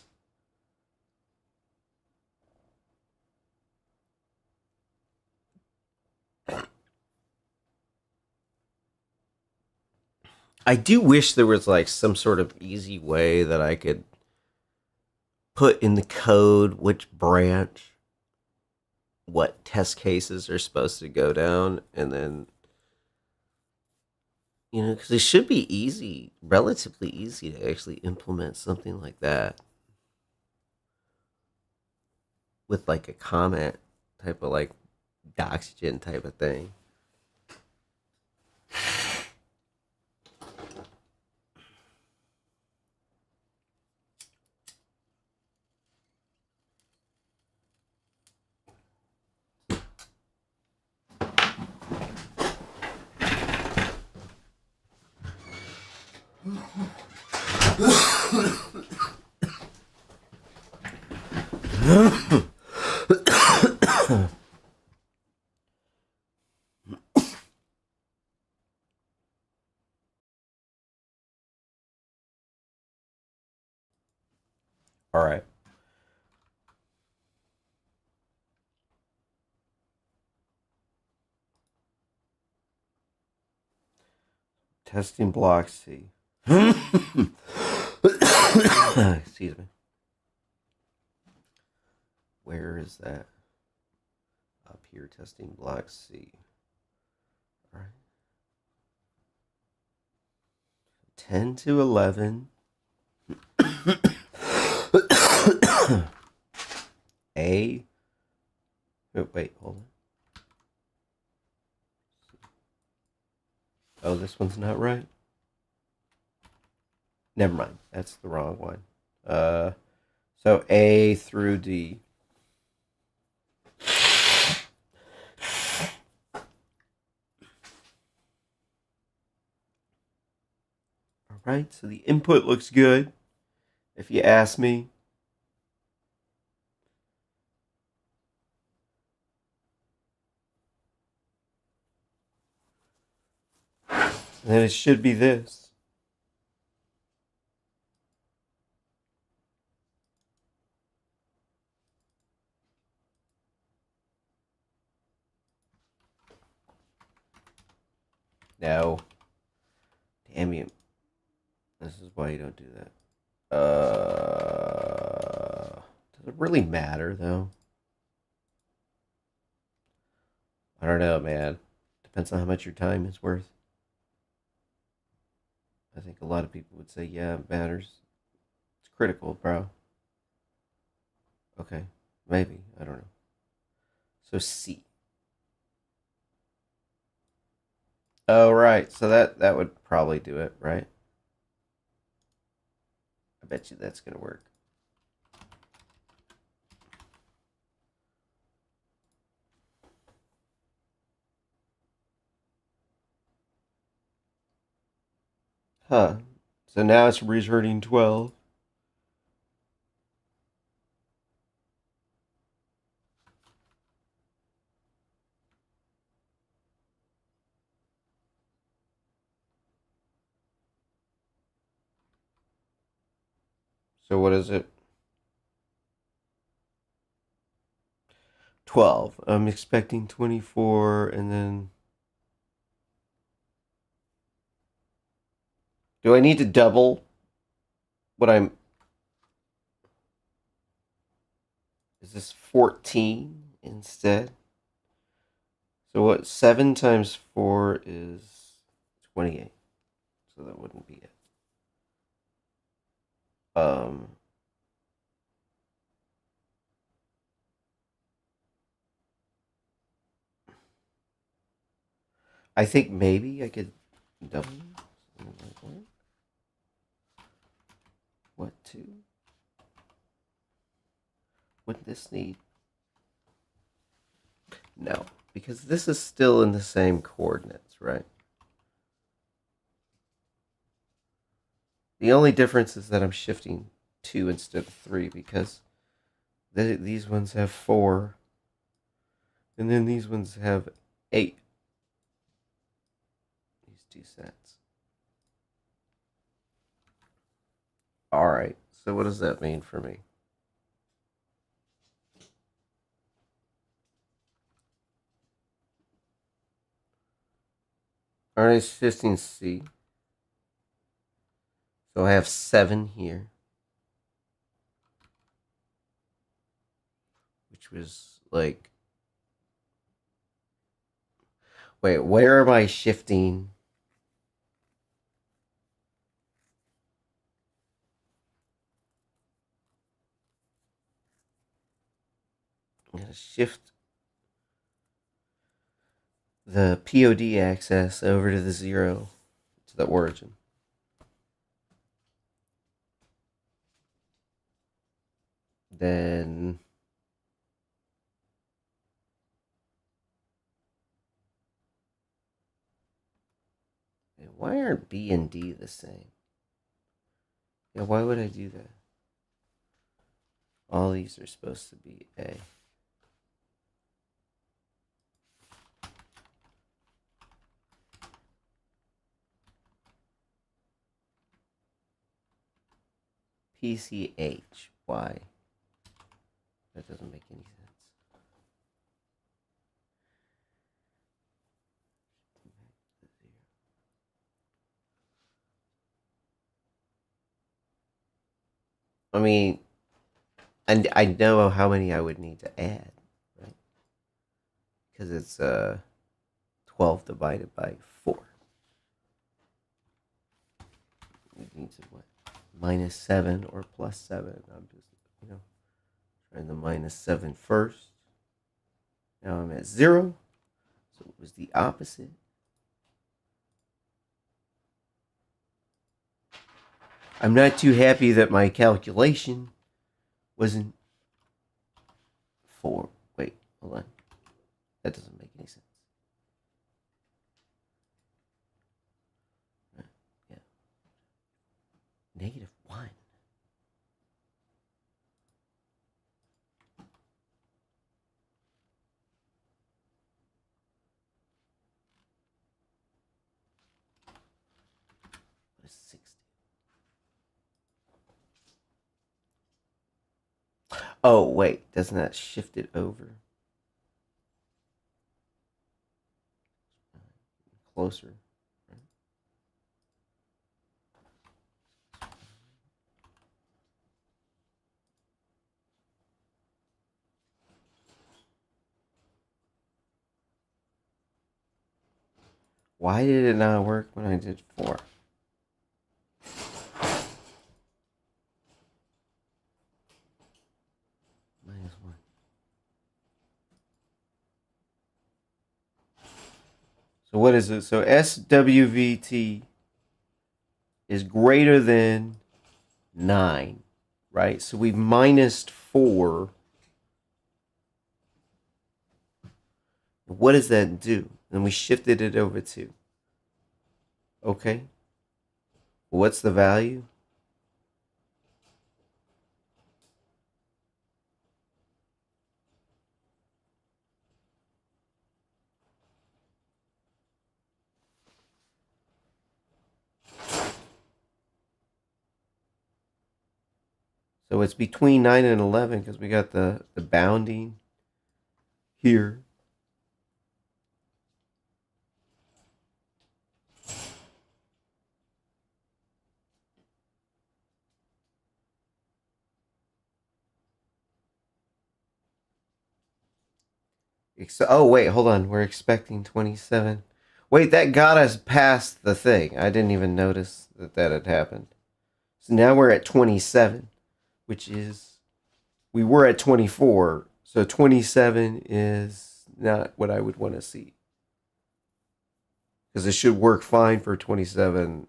I do wish there was like some sort of easy way that I could put in the code which branch what test cases are supposed to go down, and then because it should be easy, relatively easy to actually implement something like that with like a comment type of like oxygen type of thing. All right. Testing block C. Excuse me. Where is that? Up here, testing block C. All right. 10 to 11. A. Oh, wait, hold on. Oh, this one's not right. Never mind. That's the wrong one. So A through D. All right, so the input looks good, if you ask me. And then it should be this. No. Damn you. This is why you don't do that. Does it really matter, though? I don't know, man. Depends on how much your time is worth. I think a lot of people would say, yeah, it matters. It's critical, bro. Okay, maybe. I don't know. So C. Oh, right. So that would probably do it, right? I bet you that's going to work. Huh. So now it's returning 12. So what is it? 12. I'm expecting 24, and then... Do I need to double what I'm... Is this 14 instead? So what? 7 times 4 is 28. So that wouldn't be it. Um... I think maybe I could double. What to? Would this need? No, because this is still in the same coordinates, right? The only difference is that I'm shifting 2 instead of 3 because these ones have 4, and then these ones have 8. These two sets. All right, so what does that mean for me? All right, it's 15C. So I have 7 here, which was like... Wait, where am I shifting? I'm going to shift the POD access over to the 0 to the origin. Then why aren't B and D the same? Yeah, why would I do that? All these are supposed to be A. PCH. Why? That doesn't make any sense. I mean, and I know how many I would need to add, right? Because it's 12 divided by 4. We need to what? Minus 7 or plus 7. I'm just, trying the minus 7 first. Now I'm at 0. So it was the opposite. I'm not too happy that my calculation wasn't 4. Wait, hold on. That doesn't make any sense. Yeah. -1. What is 60? Oh, wait. Doesn't that shift it over? Closer. Why did it not work when I did 4? -1. So what is it? So SWVT is greater than 9, right? So we've minused 4. What does that do? And we shifted it over to. Okay. What's the value? So it's between 9 and 11 because we got the bounding here. Oh, wait, hold on. We're expecting 27. Wait, that got us past the thing. I didn't even notice that had happened. So now we're at 27, which is, we were at 24. So 27 is not what I would want to see. Because it should work fine for 27.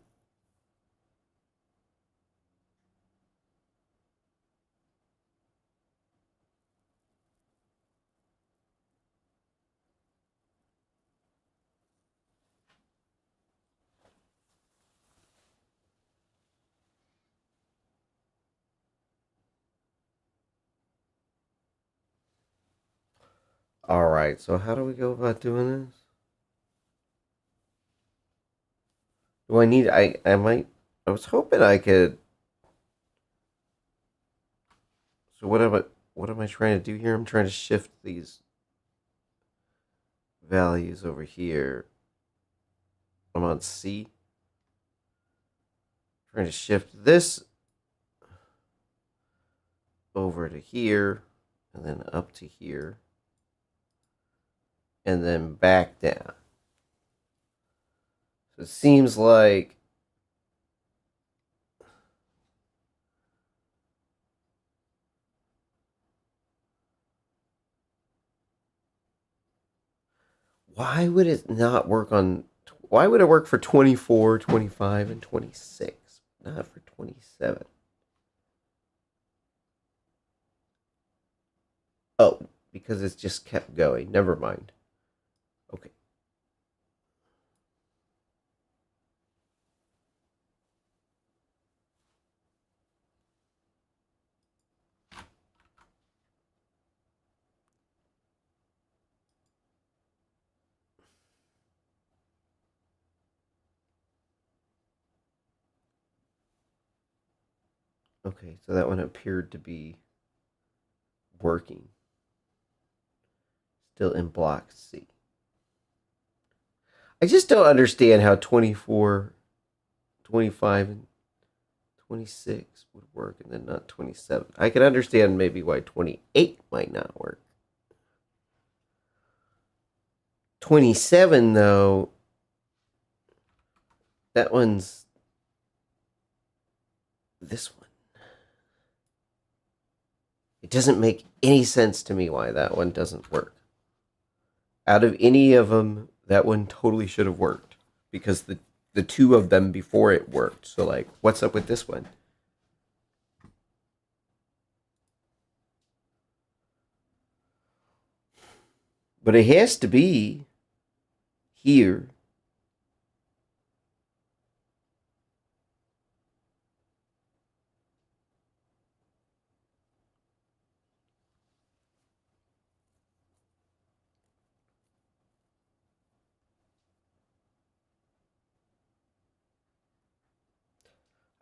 All right, so how do we go about doing this? Do I need, I might, I was hoping I could. So what am I trying to do here? I'm trying to shift these values over here. I'm on C. Trying to shift this over to here and then up to here and then back down. So it seems like Why would it not work on? Why would it work for 24, 25, and 26, not for 27? Oh, because it's just kept going. Never mind. Okay. Okay, so that one appeared to be working. Still in block C. I just don't understand how 24, 25, and 26 would work and then not 27. I can understand maybe why 28 might not work. 27, though, that one's this one. It doesn't make any sense to me why that one doesn't work. Out of any of them, that one totally should have worked because the two of them before it worked. So, like, what's up with this one? But it has to be here.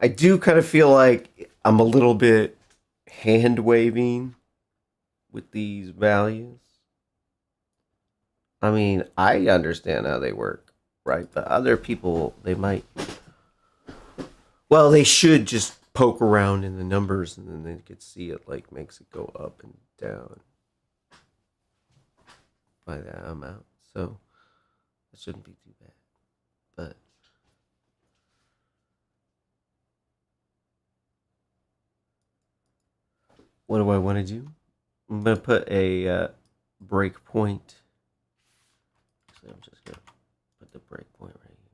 I do kind of feel like I'm a little bit hand waving with these values. I mean, I understand how they work, right? But other people, they might, well, they should just poke around in the numbers and then they could see it like makes it go up and down by that amount. So it shouldn't be too bad. But what do I want to do? I'm going to put a breakpoint. So I'm just going to put the breakpoint right here.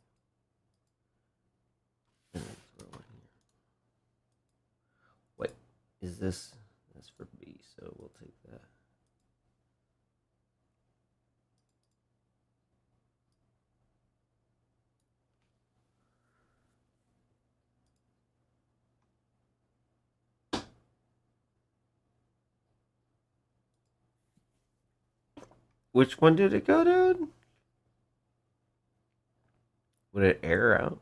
And then throw in here. Wait, is this? That's for B, so we'll take that. Which one did it go down? Would it error out?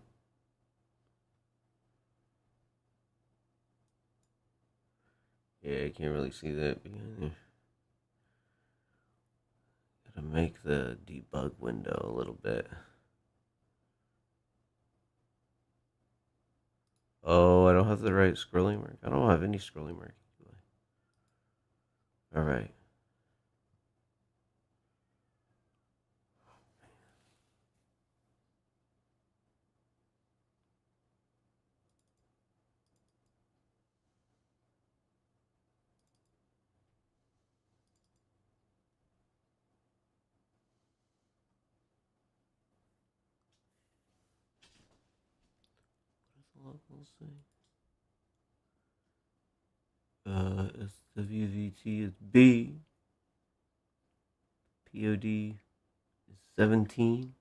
Yeah, I can't really see that behind there. Gotta make the debug window a little bit. Oh, I don't have the right scrolling mark. I don't have any scrolling mark. All right. What does the level say? SWVT is B. POD is 17.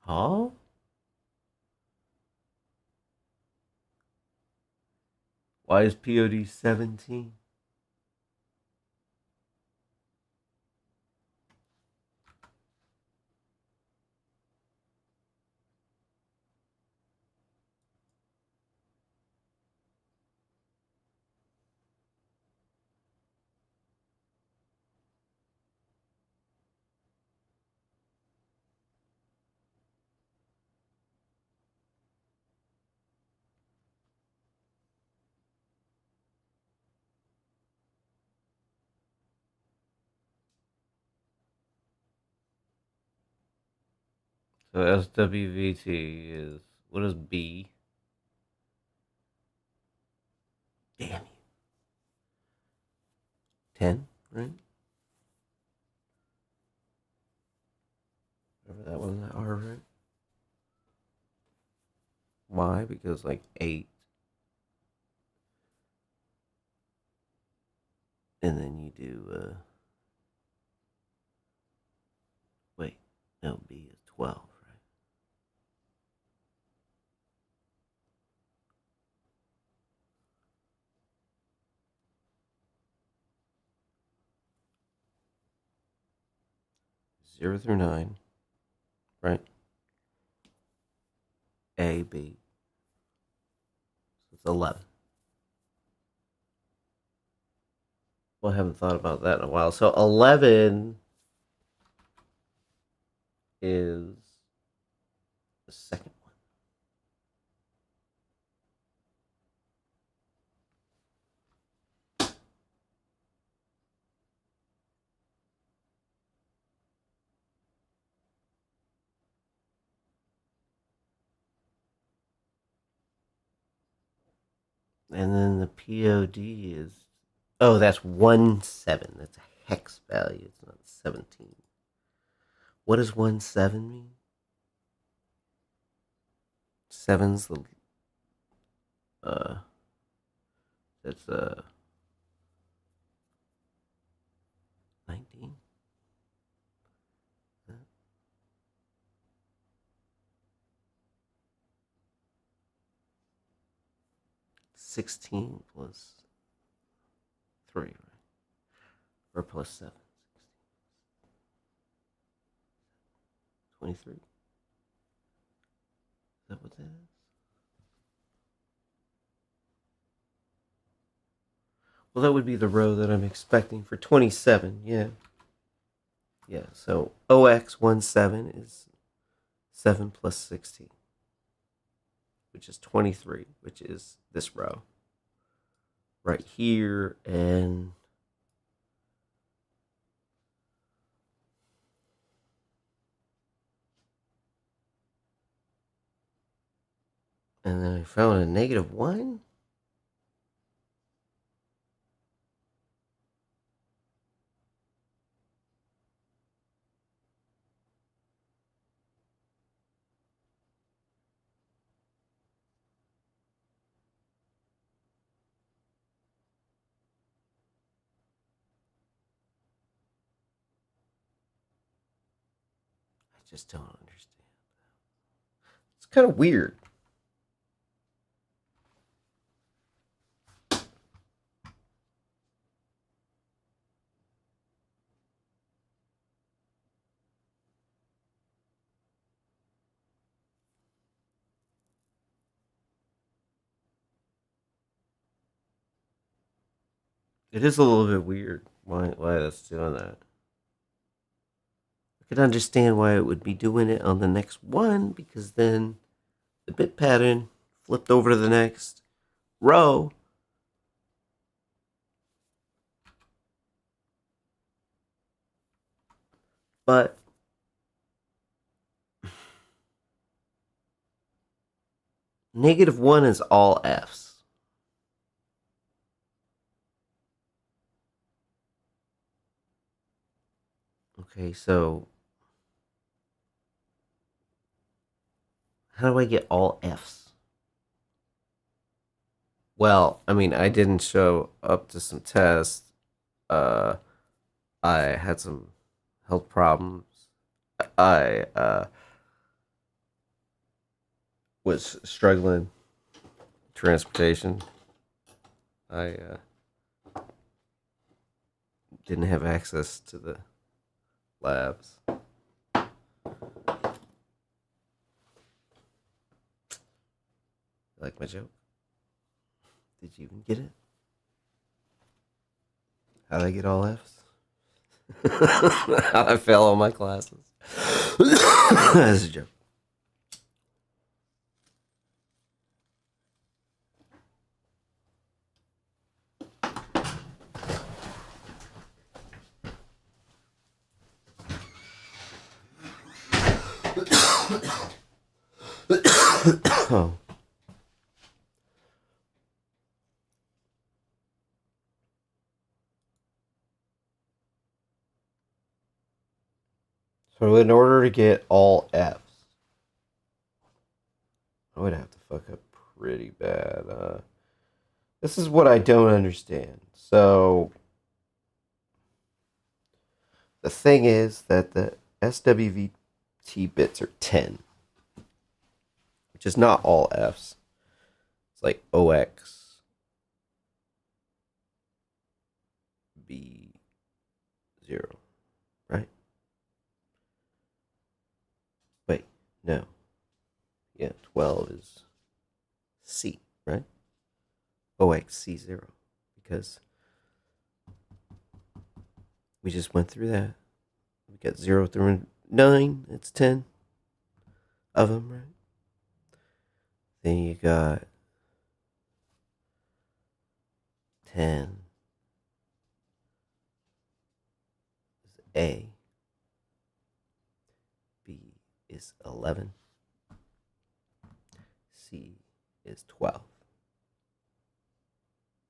Huh? Why is POD 17? So SWVT is what is B? Damn you. 10, right? Whatever that wasn't that hard, right? Why? Because like 8. And then you do, wait, no, B is 12, right? Zero through 9, right? A, B. So it's 11. Well, I haven't thought about that in a while. So 11 is the second one. And then the POD is, oh, that's 17. That's a hex value. It's not 17. What does 17 mean? 7's the, that's 19. 16 plus 3, right? Or plus 7. 23. Is that what that is? Well, that would be the row that I'm expecting for 27, yeah. Yeah, so OX17 is 7 plus 16, which is 23, which is this row right here, and then I found a -1. I just don't understand. It's kind of weird. It is a little bit weird why that's doing that. I could understand why it would be doing it on the next one, because then the bit pattern flipped over to the next row. But -1 is all F's. Okay, so how do I get all F's? Well, I mean, I didn't show up to some tests. I had some health problems. I was struggling transportation. I didn't have access to the labs. Like my joke? Did you even get it? How'd I get all F's? How'd I fail all my classes? That's a joke. So in order to get all F's, I would have to fuck up pretty bad. This is what I don't understand. So the thing is that the SWVT bits are 10, which is not all F's. It's like OX, B0, right? Wait, no. Yeah, 12 is C, right? OXC0, because we just went through that. We got 0 through 9, it's 10 of them, right? Then you got 10 is A, B is 11, C is 12.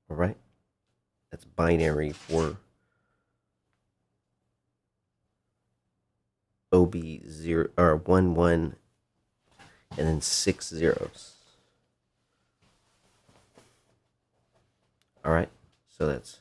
All right? That's binary for OB0 or 1 1 and then 6 zeros. All right? So that's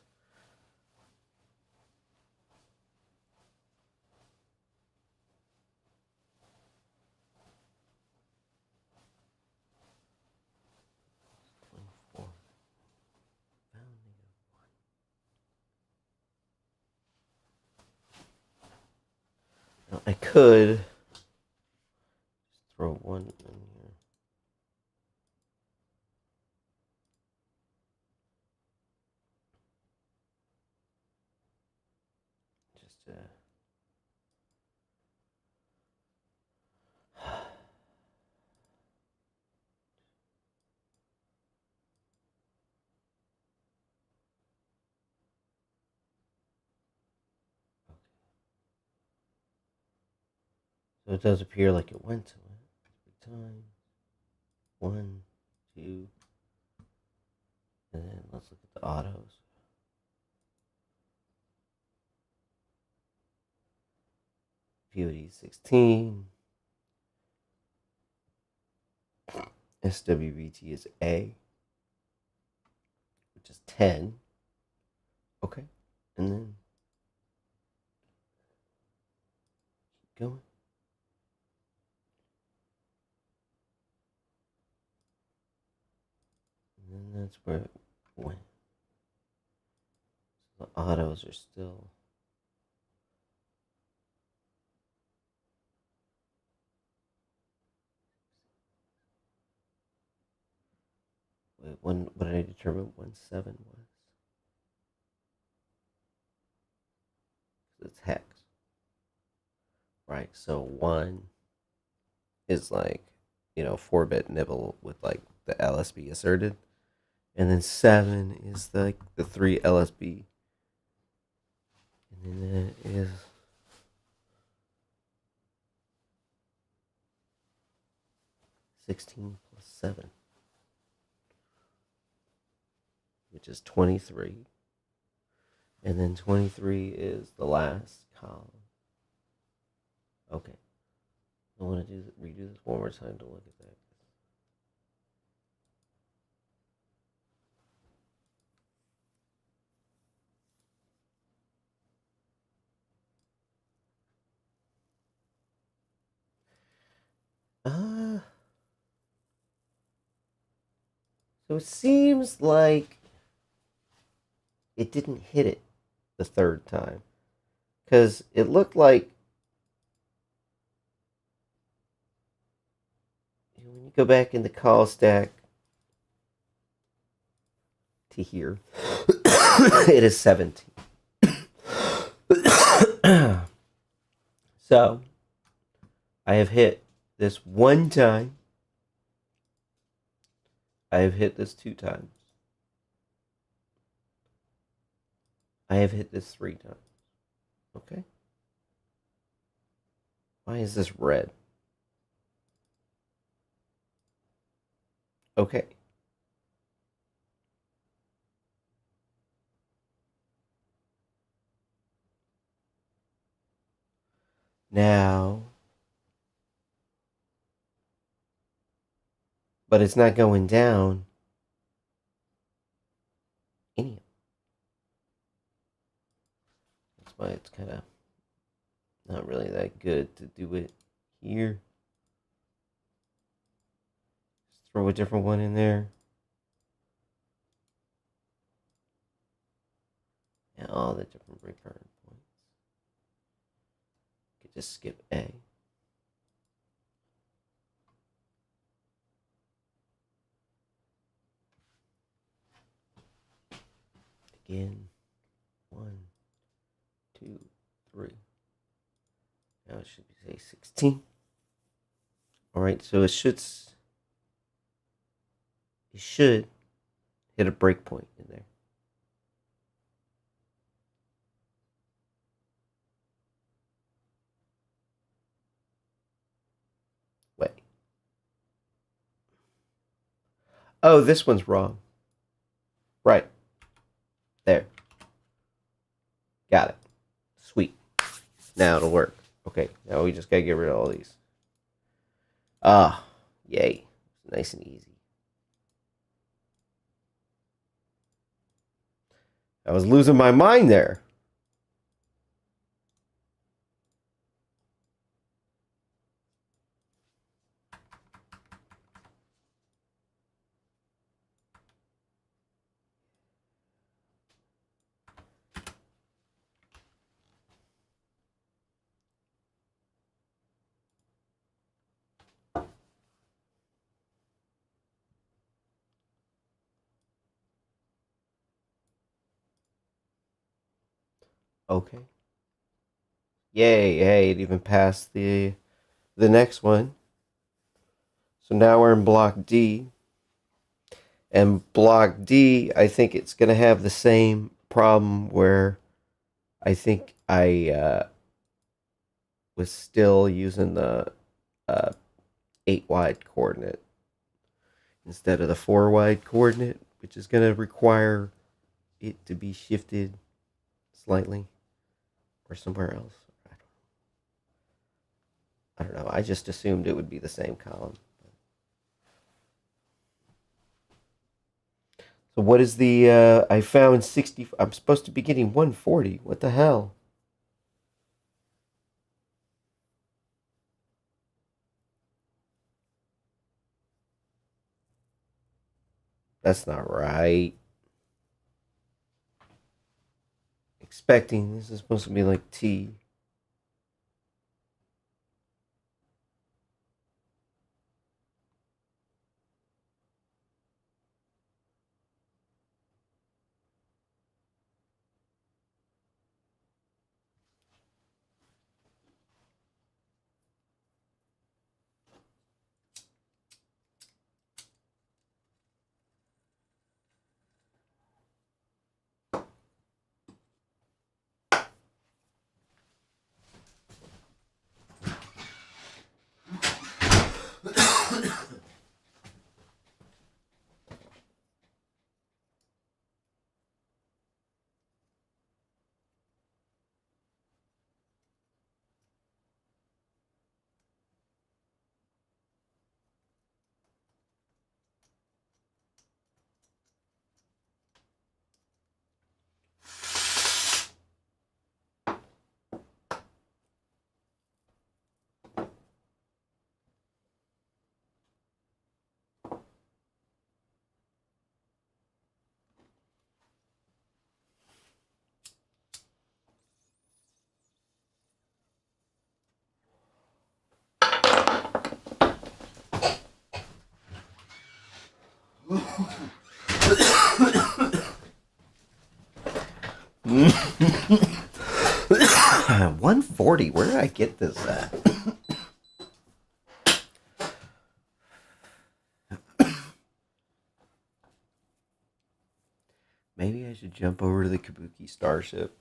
now I could throw 1 in here. Just so it does appear like it went to it. Time 1, 2, and then let's look at the autos. POD 16. SWBT is A, which is 10. Okay. And then keep going. And then that's where it went. So the autos are still. Wait, what did I determine 1 7 was? It's hex. Right, so 1 is like, 4-bit nibble with like the LSB asserted. And then 7 is like the 3 LSB. And then that is 16 plus 7, which is 23. And then 23 is the last column. Okay. I want to redo this one more time to look at that. So it seems like it didn't hit it the third time. Because it looked like when you go back in the call stack to here, it is 17. So I have hit this 1 time. I have hit this 2 times. I have hit this 3 times. Okay. Why is this red? Okay. Now, but it's not going down any. That's why it's kind of not really that good to do it here. Just throw a different one in there. And all the different recurrent points. You could just skip A. Again, 1, 2, 3. Now it should be say 16. All right, so it should hit a breakpoint in there. Wait. Oh, this one's wrong. Right. There. Got it. Sweet. Now it'll work. Okay, now we just gotta get rid of all these. Ah, yay. Nice and easy. I was losing my mind there. Okay. Yay, hey, it even passed the next one. So now we're in block D. And block D, I think it's going to have the same problem where I think I was still using the 8 wide coordinate instead of the 4 wide coordinate, which is going to require it to be shifted slightly or somewhere else. I don't know. I just assumed it would be the same column. So what is the, I found 60, I'm supposed to be getting 140. What the hell? That's not right. Expecting, this is supposed to be like T. $140. Where did I get this at? Maybe I should jump over to the Kabuki Starship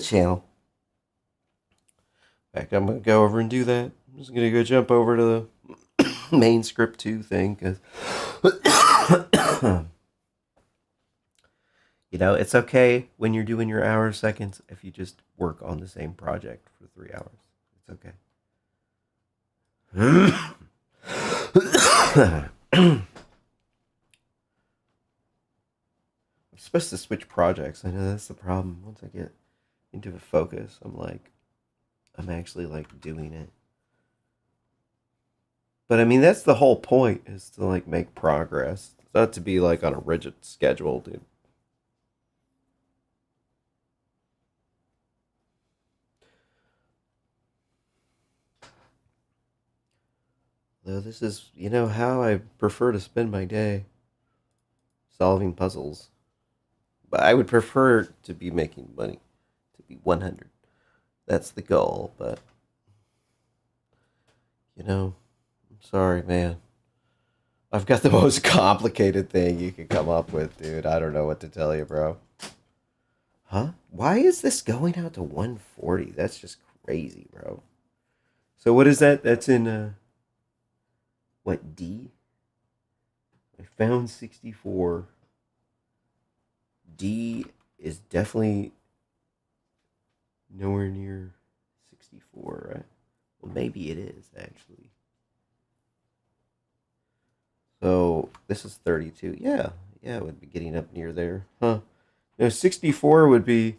channel. In fact, I'm going to go over and do that. I'm just going to go jump over to the main Script2 thing because You know, it's okay when you're doing your hour seconds if you just work on the same project for 3 hours. It's okay. I'm supposed to switch projects. I know that's the problem. Once I get into a focus, I'm actually like doing it. But I mean, that's the whole point, is to like make progress. It's not to be like on a rigid schedule, dude. Though this is, how I prefer to spend my day, solving puzzles. But I would prefer to be making money, to be 100. That's the goal, but, I'm sorry, man. I've got the most complicated thing you could come up with, dude. I don't know what to tell you, bro. Huh? Why is this going out to 140? That's just crazy, bro. So what is that? That's in, what, D? I found 64. D is definitely nowhere near 64, right? Well, maybe it is, actually. So this is 32. Yeah, it would be getting up near there. Huh. No, 64 would be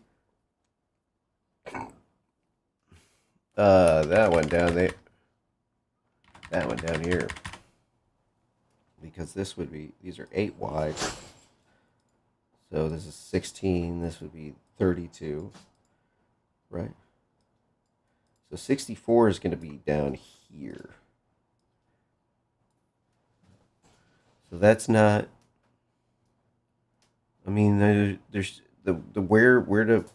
that one down there. That one down here. Because this would be, these are 8 wide. So this is 16. This would be 32. Right? So 64 is going to be down here. So that's not. I mean, there's the where to.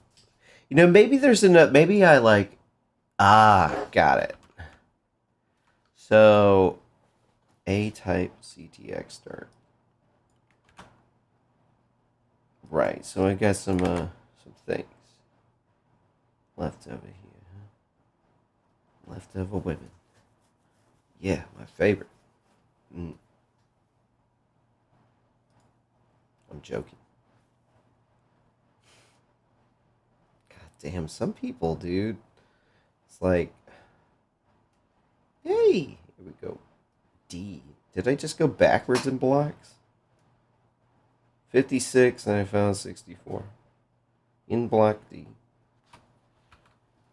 Maybe there's enough. Maybe I like. Got it. So, A-type CTX start. Right. So I got some things left over here. Leftover women. Yeah, my favorite. I'm joking. God damn, some people, dude. It's like, hey, here we go. D. Did I just go backwards in blocks? 56 and I found 64. In block D.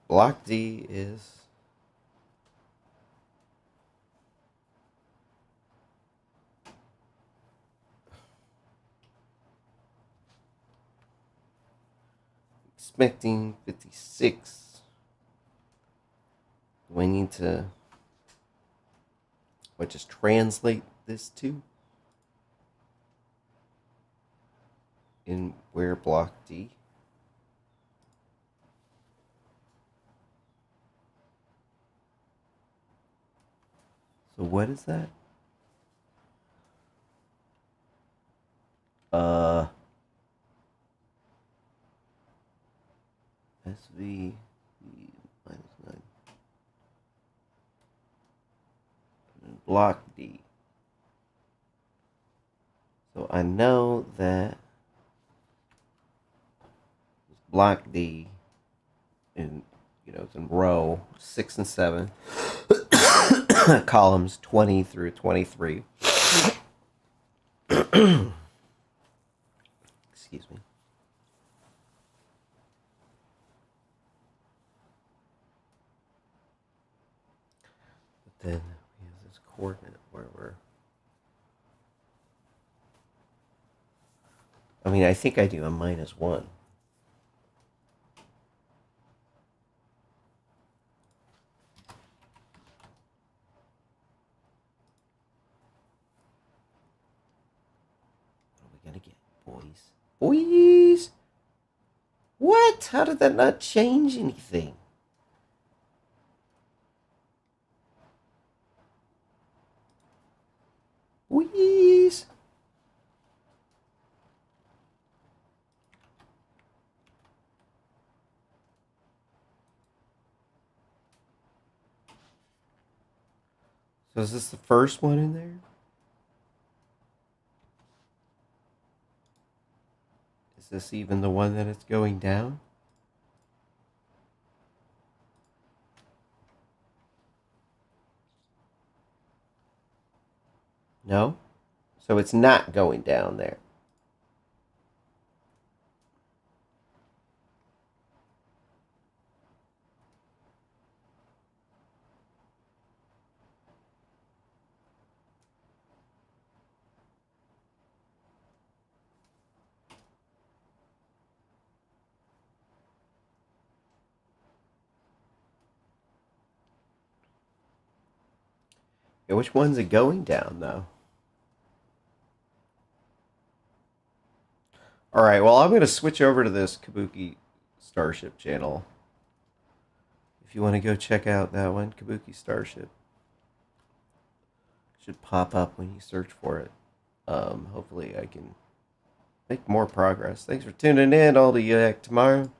Block D is expecting 56. Do I need to just translate this to? In where block D? So what is that? SV minus 9. Block D. So I know that block D it's in row 6 and 7, columns 20 through 23. Excuse me. But then we have this coordinate where I think I do a -1. Gonna get, boys. What? How did that not change anything? Boys. So is this the first one in there? Is this even the one that it's going down? No? So it's not going down there. Yeah, which one's it going down, though? All right, well, I'm going to switch over to this Kabuki Starship channel. If you want to go check out that one, Kabuki Starship. It should pop up when you search for it. Hopefully I can make more progress. Thanks for tuning in. I'll be back tomorrow.